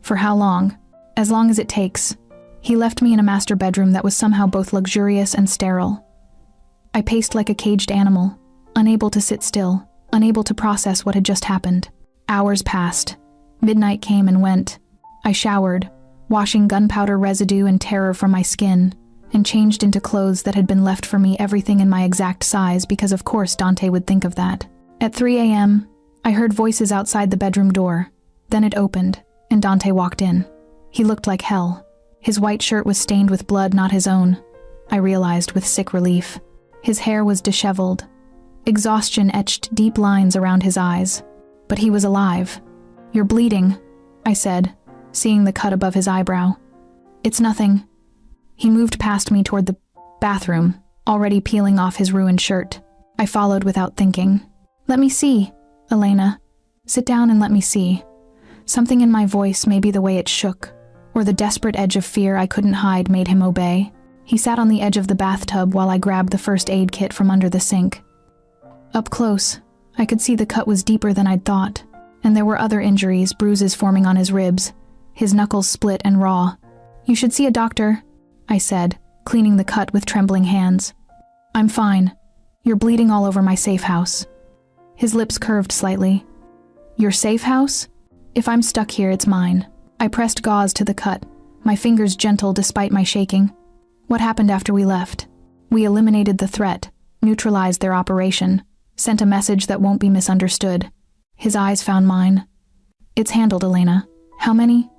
"For how long?" "As long as it takes." He left me in a master bedroom that was somehow both luxurious and sterile. I paced like a caged animal, unable to sit still, unable to process what had just happened. Hours passed. Midnight came and went. I showered, washing gunpowder residue and terror from my skin, and changed into clothes that had been left for me, everything in my exact size, because of course Dante would think of that. At 3 a.m., I heard voices outside the bedroom door. Then it opened, and Dante walked in. He looked like hell. His white shirt was stained with blood, not his own, I realized with sick relief. His hair was disheveled. Exhaustion etched deep lines around his eyes. But he was alive. "You're bleeding," I said, seeing the cut above his eyebrow. "It's nothing." He moved past me toward the bathroom, already peeling off his ruined shirt. I followed without thinking. "Let me see, Elena. Sit down and let me see." Something in my voice, maybe the way it shook, or the desperate edge of fear I couldn't hide, made him obey. He sat on the edge of the bathtub while I grabbed the first aid kit from under the sink. Up close, I could see the cut was deeper than I'd thought, and there were other injuries, bruises forming on his ribs, his knuckles split and raw. "You should see a doctor," I said, cleaning the cut with trembling hands. "I'm fine. You're bleeding all over my safe house." His lips curved slightly. "Your safe house? If I'm stuck here, it's mine." I pressed gauze to the cut, my fingers gentle despite my shaking. "What happened after we left?" "We eliminated the threat, neutralized their operation, sent a message that won't be misunderstood." His eyes found mine. "It's handled, Elena. How many?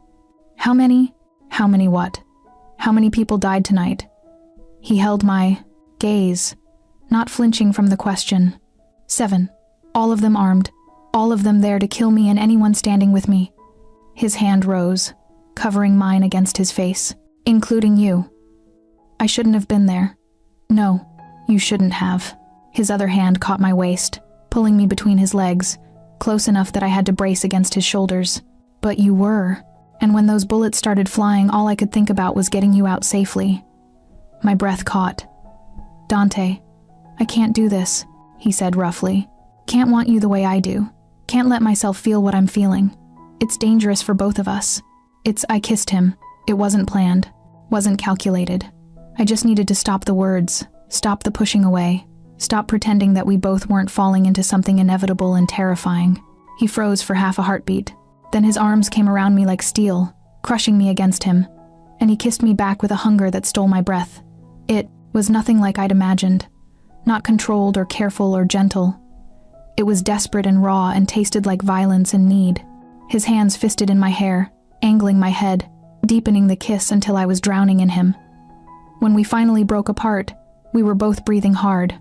How many? How many what? How many people died tonight?" He held my gaze, not flinching from the question. 7. All of them armed. All of them there to kill me and anyone standing with me. His hand rose, covering mine against his face. "Including you." "I shouldn't have been there." "No, you shouldn't have." His other hand caught my waist, pulling me between his legs, close enough that I had to brace against his shoulders. "But you were. And when those bullets started flying, all I could think about was getting you out safely." My breath caught. "Dante, I can't do this," he said roughly. "Can't want you the way I do. Can't let myself feel what I'm feeling. It's dangerous for both of us. I kissed him. It wasn't planned, wasn't calculated. I just needed to stop the words, stop the pushing away, stop pretending that we both weren't falling into something inevitable and terrifying." He froze for half a heartbeat. Then his arms came around me like steel, crushing me against him, and he kissed me back with a hunger that stole my breath. It was nothing like I'd imagined, not controlled or careful or gentle. It was desperate and raw and tasted like violence and need. His hands fisted in my hair, angling my head, deepening the kiss until I was drowning in him. When we finally broke apart, we were both breathing hard.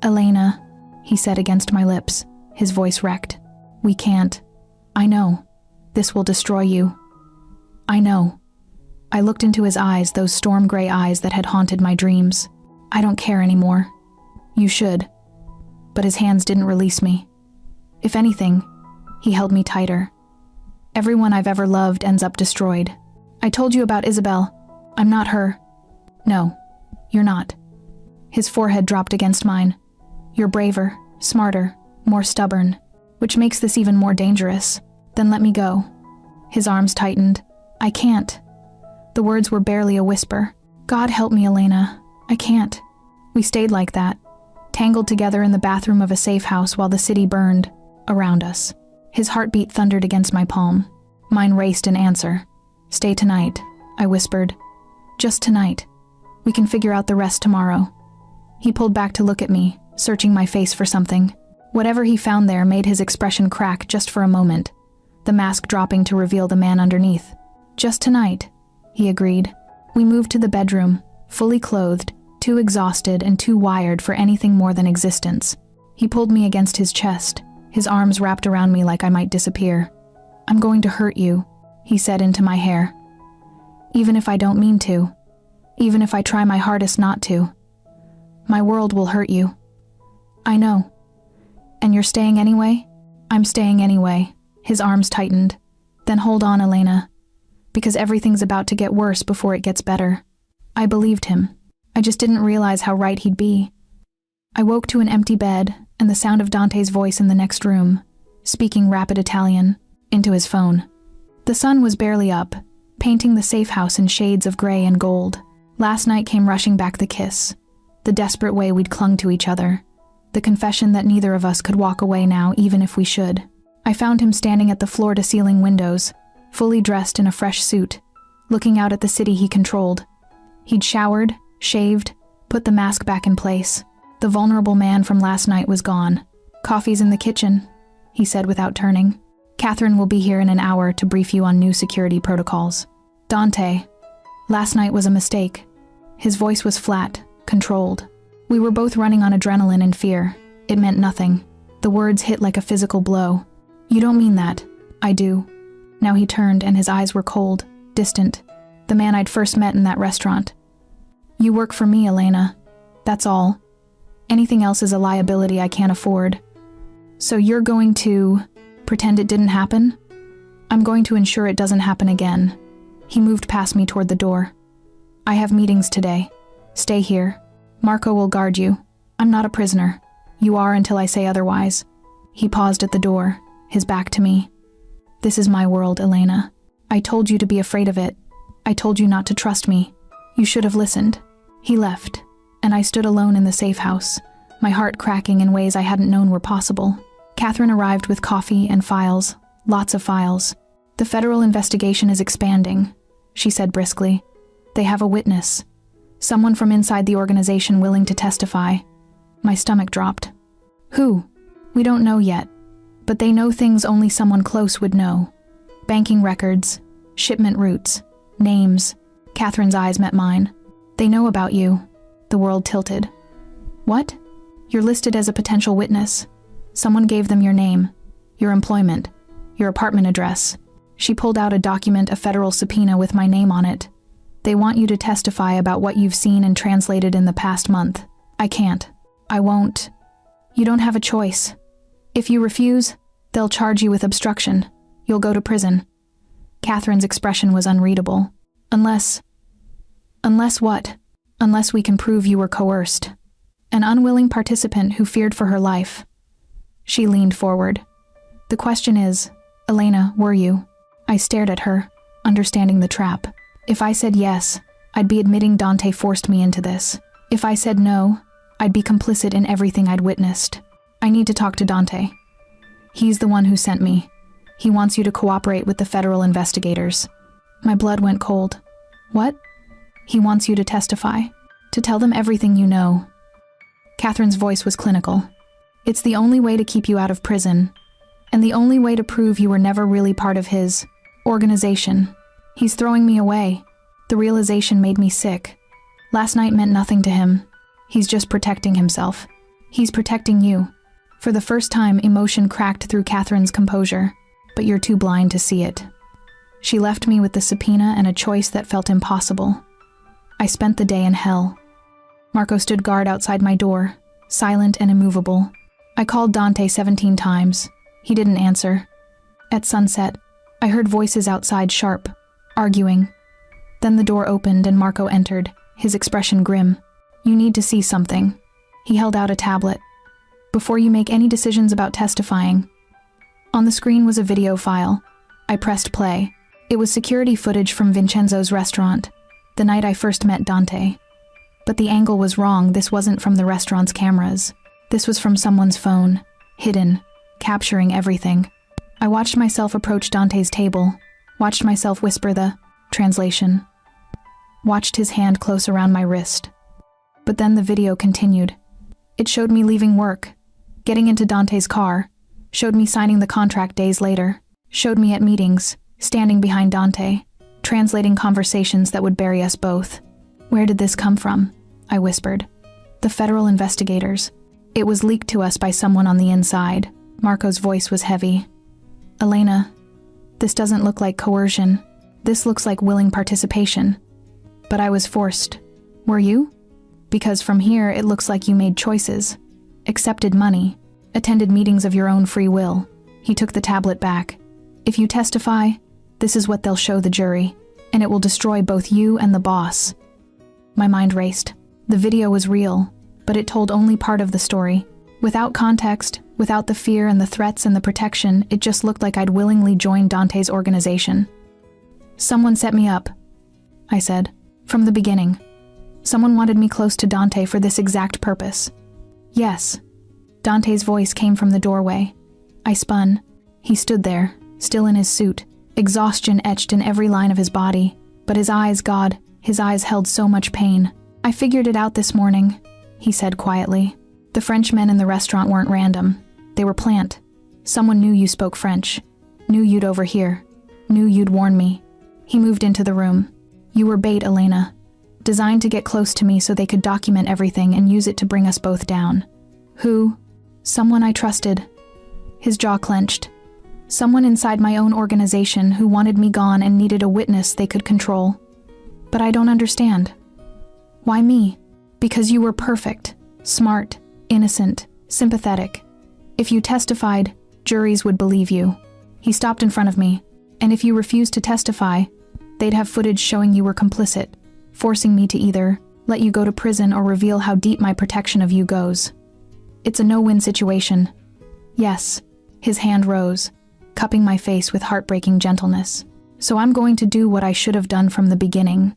"Elena," he said against my lips, his voice wrecked. "We can't. I know. This will destroy you. I know." I looked into his eyes, those storm gray eyes that had haunted my dreams. "I don't care anymore. You should." But his hands didn't release me. If anything, he held me tighter. "Everyone I've ever loved ends up destroyed. I told you about Isabel. I'm not her." "No, you're not." His forehead dropped against mine. "You're braver, smarter, more stubborn, which makes this even more dangerous. Then let me go." His arms tightened. "I can't." The words were barely a whisper. "God help me, Elena. I can't." We stayed like that, tangled together in the bathroom of a safe house while the city burned around us. His heartbeat thundered against my palm. Mine raced in answer. "Stay tonight," I whispered. "Just tonight. We can figure out the rest tomorrow." He pulled back to look at me, searching my face for something. Whatever he found there made his expression crack just for a moment, the mask dropping to reveal the man underneath. "Just tonight," he agreed. We moved to the bedroom, fully clothed, too exhausted and too wired for anything more than existence. He pulled me against his chest, his arms wrapped around me like I might disappear. "I'm going to hurt you," he said into my hair. "Even if I don't mean to. Even if I try my hardest not to. My world will hurt you." "I know." "And you're staying anyway?" "I'm staying anyway." His arms tightened. "Then hold on, Elena. Because everything's about to get worse before it gets better." I believed him. I just didn't realize how right he'd be. I woke to an empty bed and the sound of Dante's voice in the next room, speaking rapid Italian, into his phone. The sun was barely up, painting the safe house in shades of gray and gold. Last night came rushing back the kiss, the desperate way we'd clung to each other, the confession that neither of us could walk away now even if we should. I found him standing at the floor-to-ceiling windows, fully dressed in a fresh suit, looking out at the city he controlled. He'd showered, shaved, put the mask back in place. The vulnerable man from last night was gone. "Coffee's in the kitchen," he said without turning. "Catherine will be here in an hour to brief you on new security protocols." "Dante, last night was a mistake." His voice was flat, controlled. We were both running on adrenaline and fear. It meant nothing. The words hit like a physical blow. "You don't mean that." "I do." Now he turned and his eyes were cold, distant. The man I'd first met in that restaurant. "You work for me, Elena. That's all. Anything else is a liability I can't afford. So you're going to pretend it didn't happen?" "I'm going to ensure it doesn't happen again." He moved past me toward the door. "I have meetings today. Stay here. Marco will guard you. I'm not a prisoner. You are until I say otherwise." He paused at the door, his back to me. "This is my world, Elena. I told you to be afraid of it. I told you not to trust me. You should have listened." He left, and I stood alone in the safe house, my heart cracking in ways I hadn't known were possible. Catherine arrived with coffee and files, lots of files. "The federal investigation is expanding," she said briskly. "They have a witness. Someone from inside the organization willing to testify." My stomach dropped. "Who?" "We don't know yet, but they know things only someone close would know. Banking records, shipment routes, names." Catherine's eyes met mine. "They know about you." The world tilted. "What?" "You're listed as a potential witness. Someone gave them your name, your employment, your apartment address." She pulled out a document, a federal subpoena with my name on it. "They want you to testify about what you've seen and translated in the past month." "I can't. I won't." "You don't have a choice. If you refuse, they'll charge you with obstruction. You'll go to prison." Catherine's expression was unreadable. Unless what? Unless we can prove you were coerced." An unwilling participant who feared for her life. She leaned forward. The question is, Elena, were you? I stared at her, understanding the trap. If I said yes, I'd be admitting Dante forced me into this. If I said no, I'd be complicit in everything I'd witnessed. I need to talk to Dante. He's the one who sent me. He wants you to cooperate with the federal investigators. My blood went cold. What? He wants you to testify. To tell them everything you know. Catherine's voice was clinical. It's the only way to keep you out of prison. And the only way to prove you were never really part of his organization. He's throwing me away. The realization made me sick. Last night meant nothing to him. He's just protecting himself. He's protecting you. For the first time, emotion cracked through Catherine's composure, but you're too blind to see it. She left me with the subpoena and a choice that felt impossible. I spent the day in hell. Marco stood guard outside my door, silent and immovable. I called Dante 17 times. He didn't answer. At sunset, I heard voices outside sharp, arguing. Then the door opened and Marco entered, his expression grim. You need to see something. He held out a tablet. Before you make any decisions about testifying. On the screen was a video file. I pressed play. It was security footage from Vincenzo's restaurant, the night I first met Dante. But the angle was wrong. This wasn't from the restaurant's cameras. This was from someone's phone, hidden, capturing everything. I watched myself approach Dante's table, watched myself whisper the translation, watched his hand close around my wrist. But then the video continued. It showed me leaving work, getting into Dante's car, showed me signing the contract days later, showed me at meetings, standing behind Dante, translating conversations that would bury us both. Where did this come from? I whispered. The federal investigators. It was leaked to us by someone on the inside. Marco's voice was heavy. Elena, this doesn't look like coercion. This looks like willing participation. But I was forced. Were you? Because from here, it looks like you made choices, accepted money, attended meetings of your own free will. He took the tablet back. If you testify, this is what they'll show the jury, and it will destroy both you and the boss. My mind raced. The video was real, but it told only part of the story. Without context, without the fear and the threats and the protection, it just looked like I'd willingly joined Dante's organization. Someone set me up, I said, from the beginning. Someone wanted me close to Dante for this exact purpose. Yes. Dante's voice came from the doorway. I spun. He stood there, still in his suit, exhaustion etched in every line of his body. But his eyes, God, his eyes held so much pain. I figured it out this morning, he said quietly. The Frenchmen in the restaurant weren't random. They were planned. Someone knew you spoke French, knew you'd overhear, knew you'd warn me. He moved into the room. You were bait, Elena. Designed to get close to me so they could document everything and use it to bring us both down. Who? Someone I trusted. His jaw clenched. Someone inside my own organization who wanted me gone and needed a witness they could control. But I don't understand. Why me? Because you were perfect, smart, innocent, sympathetic. If you testified, juries would believe you. He stopped in front of me, and if you refused to testify, they'd have footage showing you were complicit, forcing me to either let you go to prison or reveal how deep my protection of you goes. It's a no-win situation. Yes, his hand rose, cupping my face with heartbreaking gentleness. So I'm going to do what I should have done from the beginning.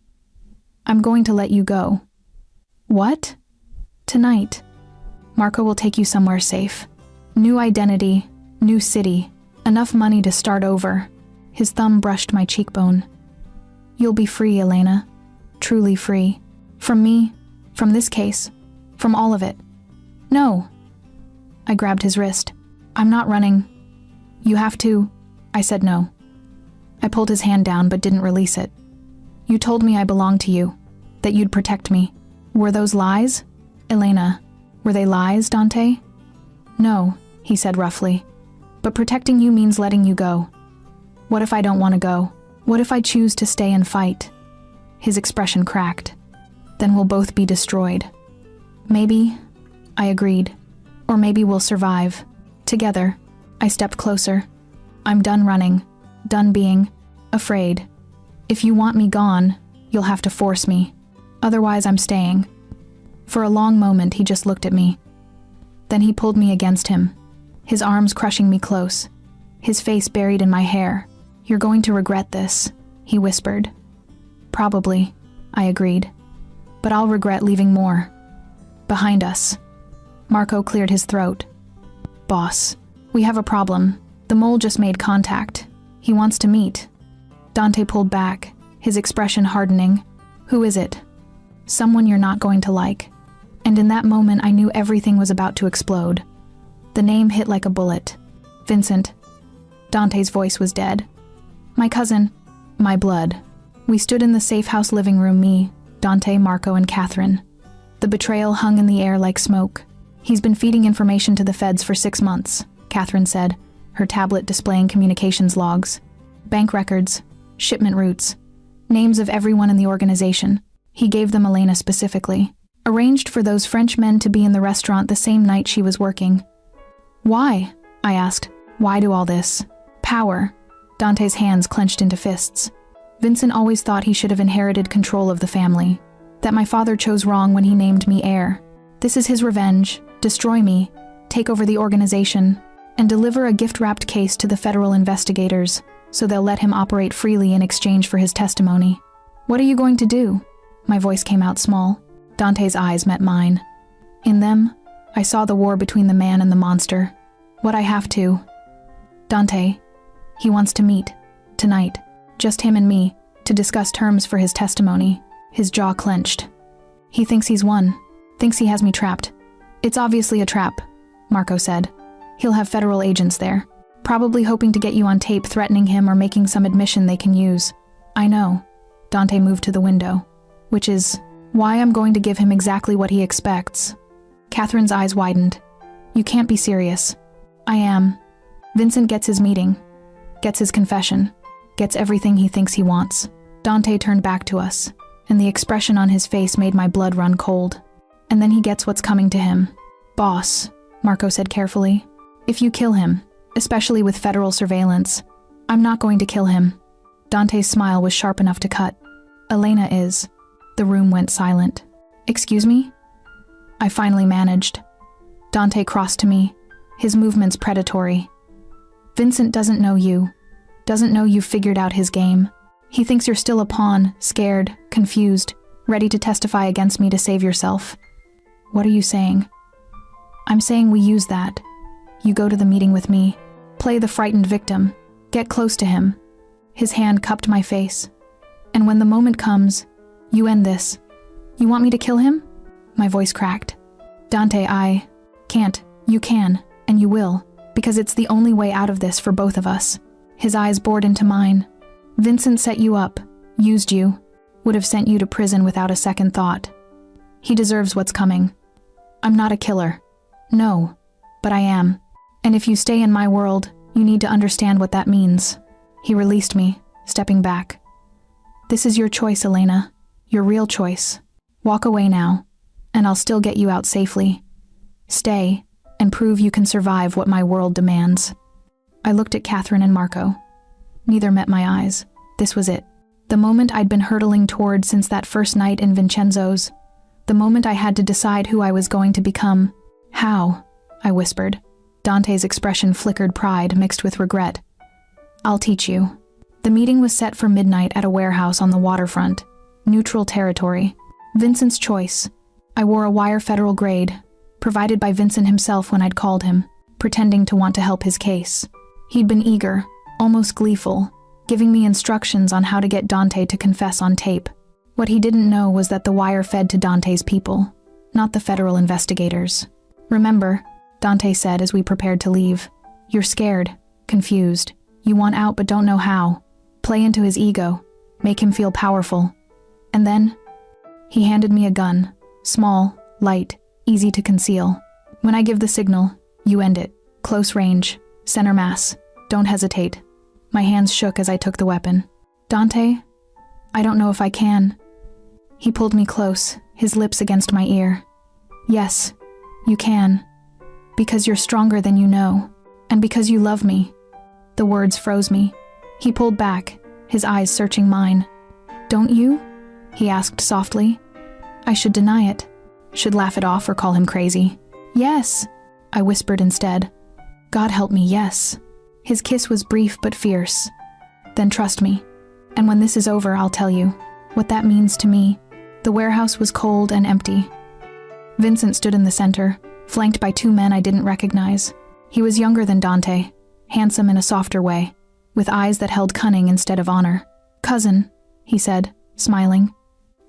I'm going to let you go. What? Tonight. Marco will take you somewhere safe. New identity, new city, enough money to start over. His thumb brushed my cheekbone. You'll be free, Elena. Truly free. From me, from this case, from all of it. No. I grabbed his wrist. I'm not running. You have to. I said no. I pulled his hand down but didn't release it. You told me I belonged to you, that you'd protect me. Were those lies? Elena, were they lies, Dante? No, he said roughly. But protecting you means letting you go. What if I don't want to go? What if I choose to stay and fight? His expression cracked. Then we'll both be destroyed. Maybe, I agreed. Or maybe we'll survive. Together. I stepped closer. I'm done running. Done being afraid. If you want me gone, you'll have to force me. Otherwise, I'm staying. For a long moment, he just looked at me. Then he pulled me against him, his arms crushing me close, his face buried in my hair. "You're going to regret this," he whispered. "Probably," I agreed. "But I'll regret leaving more behind us." Marco cleared his throat. "Boss, we have a problem. The mole just made contact. He wants to meet." Dante pulled back, his expression hardening. "Who is it?" "Someone you're not going to like." And in that moment, I knew everything was about to explode. The name hit like a bullet. "Vincent." Dante's voice was dead. "My cousin." "My blood." We stood in the safe house living room, me, Dante, Marco, and Catherine. The betrayal hung in the air like smoke. "He's been feeding information to the feds for 6 months, Catherine said, her tablet displaying communications logs. Bank records, shipment routes, names of everyone in the organization. He gave them Elena specifically. Arranged for those French men to be in the restaurant the same night she was working. "Why?" I asked. "Why do all this?" "Power." Dante's hands clenched into fists. "Vincent always thought he should have inherited control of the family. That my father chose wrong when he named me heir. This is his revenge. Destroy me, take over the organization, and deliver a gift-wrapped case to the federal investigators, so they'll let him operate freely in exchange for his testimony." "What are you going to do?" My voice came out small. Dante's eyes met mine. In them, I saw the war between the man and the monster. "What I have to." "Dante, he wants to meet, tonight, just him and me, to discuss terms for his testimony." His jaw clenched. "He thinks he's won, thinks he has me trapped." "It's obviously a trap," Marco said. "He'll have federal agents there, probably hoping to get you on tape threatening him or making some admission they can use." "I know." Dante moved to the window. "Which is why I'm going to give him exactly what he expects." Catherine's eyes widened. "You can't be serious." "I am. Vincent gets his meeting, gets his confession, gets everything he thinks he wants." Dante turned back to us, and the expression on his face made my blood run cold. "And then he gets what's coming to him." "Boss," Marco said carefully, "if you kill him, especially with federal surveillance." "I'm not going to kill him." Dante's smile was sharp enough to cut. "Elena is." The room went silent. "Excuse me?" I finally managed. Dante crossed to me, his movements predatory. "Vincent doesn't know you. Doesn't know you've figured out his game. He thinks you're still a pawn, scared, confused, ready to testify against me to save yourself." "What are you saying?" "I'm saying we use that. You go to the meeting with me, play the frightened victim, get close to him." His hand cupped my face. "And when the moment comes, you end this. You want me to kill him?" My voice cracked. "Dante, I can't. You can, and you will, because it's the only way out of this for both of us." His eyes bored into mine. "Vincent set you up, used you, would have sent you to prison without a second thought. He deserves what's coming. I'm not a killer. No, but I am. And if you stay in my world, you need to understand what that means." He released me, stepping back. "This is your choice, Elena. Your real choice. Walk away now, and I'll still get you out safely. Stay, and prove you can survive what my world demands." I looked at Catherine and Marco. Neither met my eyes. This was it. The moment I'd been hurtling toward since that first night in Vincenzo's. The moment I had to decide who I was going to become. "How?" I whispered. Dante's expression flickered pride mixed with regret. "I'll teach you." The meeting was set for midnight at a warehouse on the waterfront. Neutral territory. Vincent's choice. I wore a wire federal grade, provided by Vincent himself when I'd called him, pretending to want to help his case. He'd been eager, almost gleeful, giving me instructions on how to get Dante to confess on tape. What he didn't know was that the wire fed to Dante's people, not the federal investigators. "Remember," Dante said as we prepared to leave, "you're scared, confused. You want out but don't know how. Play into his ego, make him feel powerful. And then?" He handed me a gun, small, light, easy to conceal. "When I give the signal, you end it. Close range, center mass. Don't hesitate." My hands shook as I took the weapon. "Dante, I don't know if I can." He pulled me close, his lips against my ear. "Yes, you can. Because you're stronger than you know, and because you love me." The words froze me. He pulled back, his eyes searching mine. "Don't you?" he asked softly. "I should deny it." Should laugh it off or call him crazy? Yes, I whispered instead. God help me, yes. His kiss was brief but fierce. Then trust me. And when this is over, I'll tell you what that means to me. The warehouse was cold and empty. Vincent stood in the center, flanked by two men I didn't recognize. He was younger than Dante, handsome in a softer way, with eyes that held cunning instead of honor. Cousin, he said, smiling.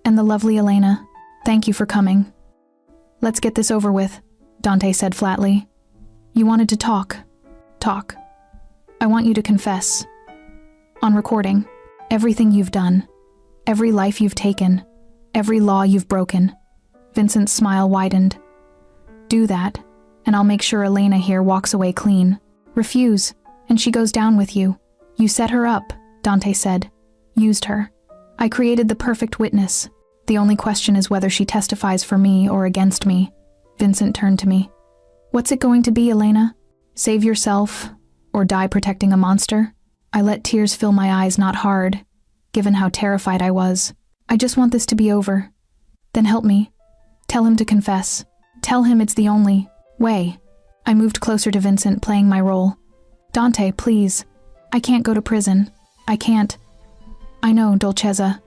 And the lovely Elena, thank you for coming. Let's get this over with, Dante said flatly. You wanted to talk. Talk. I want you to confess. On recording, everything you've done, every life you've taken, every law you've broken. Vincent's smile widened. Do that, and I'll make sure Elena here walks away clean. Refuse, and she goes down with you. You set her up, Dante said. Used her. I created the perfect witness. The only question is whether she testifies for me or against me. Vincent turned to me. What's it going to be, Elena? Save yourself, or die protecting a monster? I let tears fill my eyes, not hard, given how terrified I was. I just want this to be over. Then help me. Tell him to confess. Tell him it's the only way. I moved closer to Vincent, playing my role. Dante, please. I can't go to prison. I can't. I know, Dolcezza.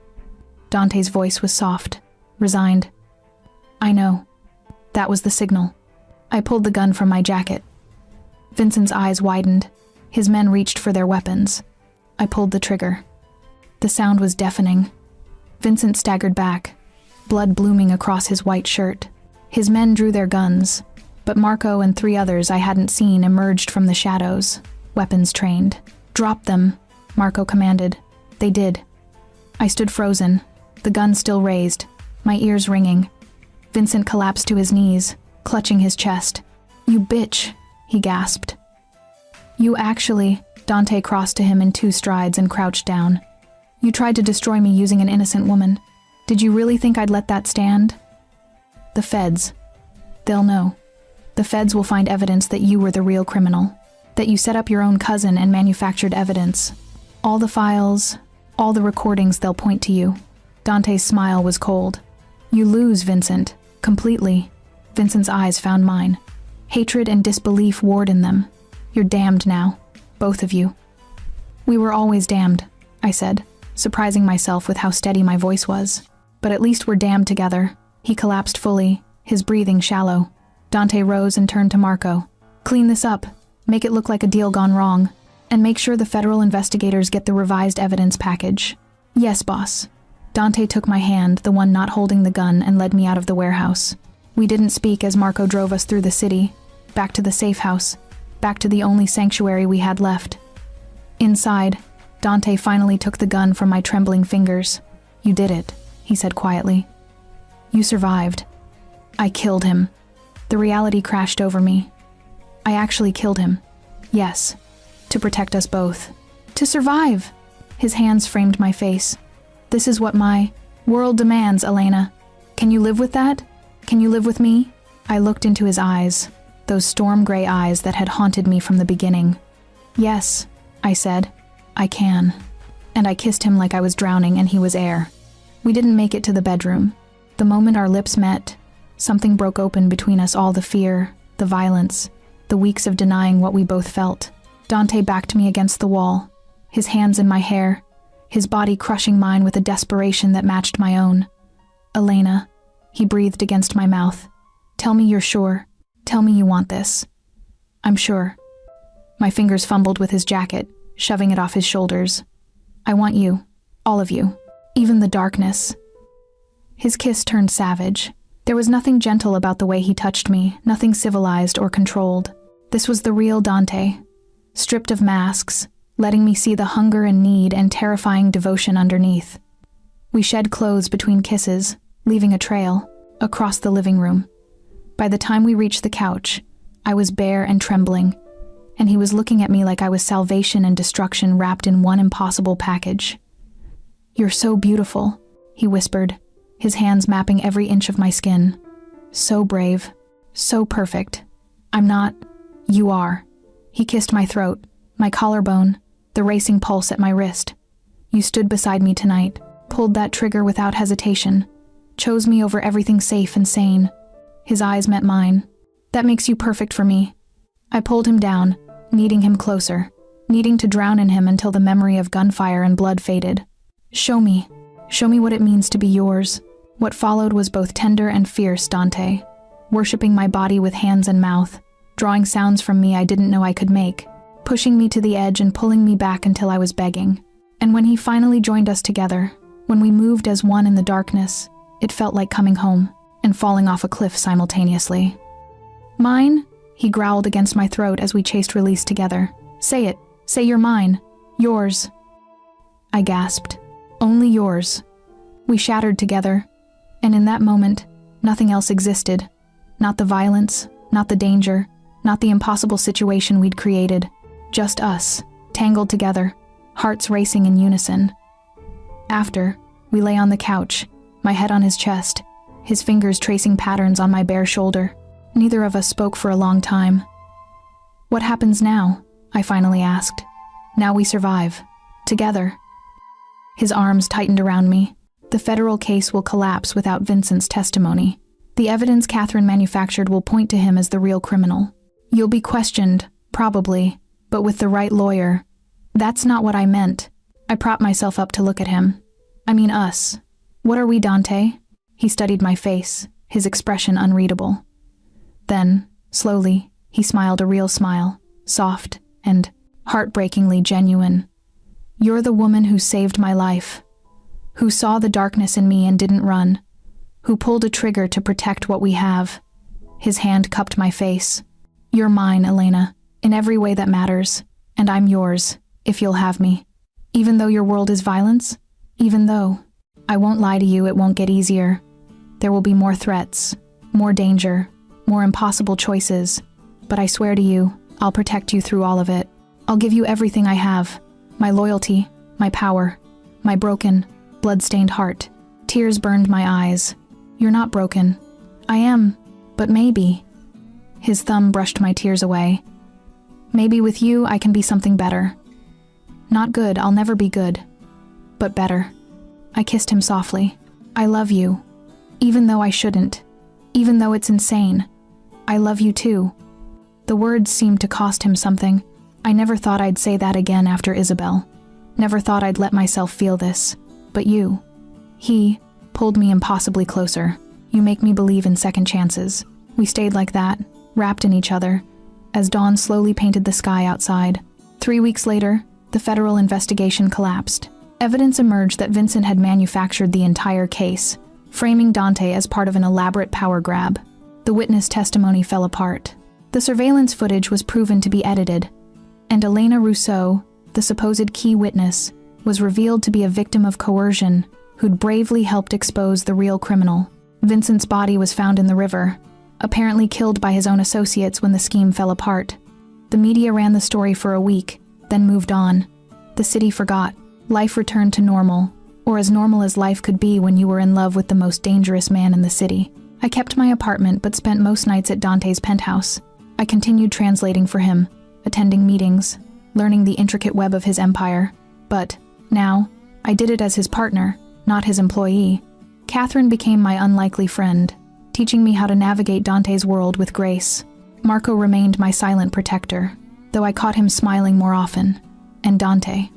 Dante's voice was soft, resigned. I know. That was the signal. I pulled the gun from my jacket. Vincent's eyes widened. His men reached for their weapons. I pulled the trigger. The sound was deafening. Vincent staggered back, blood blooming across his white shirt. His men drew their guns, but Marco and 3 others I hadn't seen emerged from the shadows, weapons trained. Drop them, Marco commanded. They did. I stood frozen, the gun still raised, my ears ringing. Vincent collapsed to his knees, clutching his chest. You bitch, he gasped. You actually, Dante crossed to him in 2 strides and crouched down. You tried to destroy me using an innocent woman. Did you really think I'd let that stand? The feds. They'll know. The feds will find evidence that you were the real criminal, that you set up your own cousin and manufactured evidence. All the files, all the recordings, they'll point to you. Dante's smile was cold. You lose, Vincent, completely. Vincent's eyes found mine. Hatred and disbelief warred in them. You're damned now, both of you. We were always damned, I said, surprising myself with how steady my voice was. But at least we're damned together. He collapsed fully, his breathing shallow. Dante rose and turned to Marco. Clean this up, make it look like a deal gone wrong, and make sure the federal investigators get the revised evidence package. Yes, boss. Dante took my hand, the one not holding the gun, and led me out of the warehouse. We didn't speak as Marco drove us through the city, back to the safe house, back to the only sanctuary we had left. Inside, Dante finally took the gun from my trembling fingers. You did it, he said quietly. You survived. I killed him. The reality crashed over me. I actually killed him. Yes, to protect us both. To survive! His hands framed my face. This is what my world demands, Elena. Can you live with that? Can you live with me? I looked into his eyes, those storm gray eyes that had haunted me from the beginning. Yes, I said, I can. And I kissed him like I was drowning and he was air. We didn't make it to the bedroom. The moment our lips met, something broke open between us, all the fear, the violence, the weeks of denying what we both felt. Dante backed me against the wall, his hands in my hair, his body crushing mine with a desperation that matched my own. Elena, he breathed against my mouth. Tell me you're sure. Tell me you want this. I'm sure. My fingers fumbled with his jacket, shoving it off his shoulders. I want you, all of you, even the darkness. His kiss turned savage. There was nothing gentle about the way he touched me, nothing civilized or controlled. This was the real Dante, stripped of masks, letting me see the hunger and need and terrifying devotion underneath. We shed clothes between kisses, leaving a trail, across the living room. By the time we reached the couch, I was bare and trembling, and he was looking at me like I was salvation and destruction wrapped in one impossible package. You're so beautiful, he whispered, his hands mapping every inch of my skin. So brave, so perfect. I'm not, you are. He kissed my throat, my collarbone, the racing pulse at my wrist. You stood beside me tonight, pulled that trigger without hesitation, chose me over everything safe and sane. His eyes met mine. That makes you perfect for me. I pulled him down, needing him closer, needing to drown in him until the memory of gunfire and blood faded. Show me what it means to be yours. What followed was both tender and fierce, Dante, worshipping my body with hands and mouth, drawing sounds from me I didn't know I could make, pushing me to the edge and pulling me back until I was begging. And when he finally joined us together, when we moved as one in the darkness, it felt like coming home and falling off a cliff simultaneously. Mine? He growled against my throat as we chased release together. Say it. Say you're mine. Yours. I gasped. Only yours. We shattered together, and in that moment, nothing else existed. Not the violence, not the danger, not the impossible situation we'd created. Just us, tangled together, hearts racing in unison. After, we lay on the couch, my head on his chest, his fingers tracing patterns on my bare shoulder. Neither of us spoke for a long time. What happens now? I finally asked. Now we survive. Together. His arms tightened around me. The federal case will collapse without Vincent's testimony. The evidence Catherine manufactured will point to him as the real criminal. You'll be questioned, probably, but with the right lawyer. That's not what I meant. I propped myself up to look at him. I mean us. What are we, Dante? He studied my face, his expression unreadable. Then, slowly, he smiled a real smile, soft and heartbreakingly genuine. You're the woman who saved my life, who saw the darkness in me and didn't run, who pulled a trigger to protect what we have. His hand cupped my face. You're mine, Elena, in every way that matters, and I'm yours, if you'll have me. Even though your world is violence, even though, I won't lie to you, it won't get easier. There will be more threats, more danger, more impossible choices, but I swear to you, I'll protect you through all of it. I'll give you everything I have, my loyalty, my power, my broken, blood-stained heart. Tears burned my eyes. You're not broken. I am, but maybe. His thumb brushed my tears away. Maybe with you I can be something better. Not good, I'll never be good, but better. I kissed him softly. I love you, even though I shouldn't, even though it's insane. I love you too. The words seemed to cost him something. I never thought I'd say that again after Isabel. Never thought I'd let myself feel this. But you. He pulled me impossibly closer. You make me believe in second chances. We stayed like that, wrapped in each other, as dawn slowly painted the sky outside. 3 weeks later, the federal investigation collapsed. Evidence emerged that Vincent had manufactured the entire case, framing Dante as part of an elaborate power grab. The witness testimony fell apart. The surveillance footage was proven to be edited, and Elena Rousseau, the supposed key witness, was revealed to be a victim of coercion who'd bravely helped expose the real criminal. Vincent's body was found in the river, apparently killed by his own associates when the scheme fell apart. The media ran the story for a week, then moved on. The city forgot. Life returned to normal, or as normal as life could be when you were in love with the most dangerous man in the city. I kept my apartment but spent most nights at Dante's penthouse. I continued translating for him, attending meetings, learning the intricate web of his empire. But, now, I did it as his partner, not his employee. Catherine became my unlikely friend, teaching me how to navigate Dante's world with grace. Marco remained my silent protector, though I caught him smiling more often. And Dante.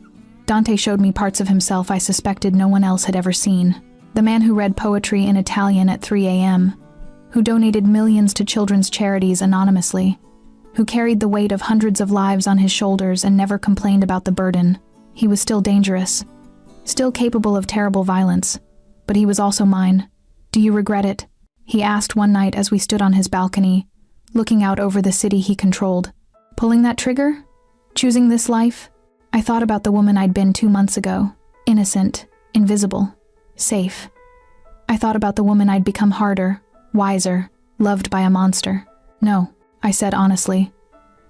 Dante showed me parts of himself I suspected no one else had ever seen. The man who read poetry in Italian at 3 a.m., who donated millions to children's charities anonymously, who carried the weight of hundreds of lives on his shoulders and never complained about the burden. He was still dangerous, still capable of terrible violence, but he was also mine. Do you regret it? He asked one night as we stood on his balcony, looking out over the city he controlled. Pulling that trigger? Choosing this life? I thought about the woman I'd been 2 months ago, innocent, invisible, safe. I thought about the woman I'd become harder, wiser, loved by a monster. No, I said honestly.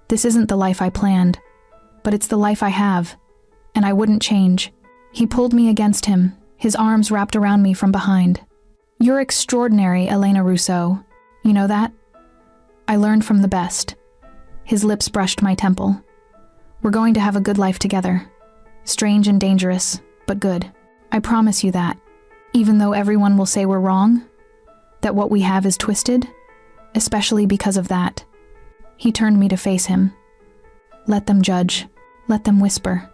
This isn't the life I planned, but it's the life I have, and I wouldn't change. He pulled me against him, his arms wrapped around me from behind. You're extraordinary, Elena Rousseau. You know that? I learned from the best. His lips brushed my temple. We're going to have a good life together. Strange and dangerous, but good. I promise you that. Even though everyone will say we're wrong, that what we have is twisted, especially because of that. He turned me to face him. Let them judge. Let them whisper.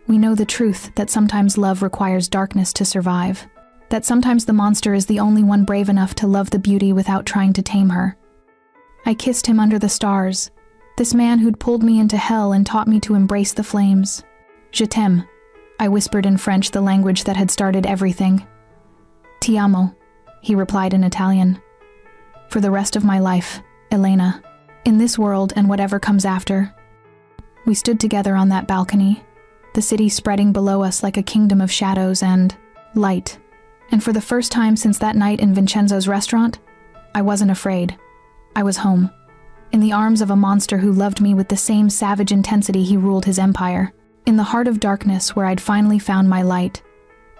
We know the truth that sometimes love requires darkness to survive. That sometimes the monster is the only one brave enough to love the beauty without trying to tame her. I kissed him under the stars. This man who'd pulled me into hell and taught me to embrace the flames. Je t'aime, I whispered in French, the language that had started everything. Ti amo, he replied in Italian. For the rest of my life, Elena. In this world and whatever comes after. We stood together on that balcony, the city spreading below us like a kingdom of shadows and light. And for the first time since that night in Vincenzo's restaurant, I wasn't afraid. I was home, in the arms of a monster who loved me with the same savage intensity he ruled his empire. In the heart of darkness where I'd finally found my light.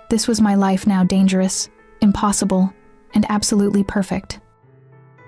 This was my life now, dangerous, impossible, and absolutely perfect.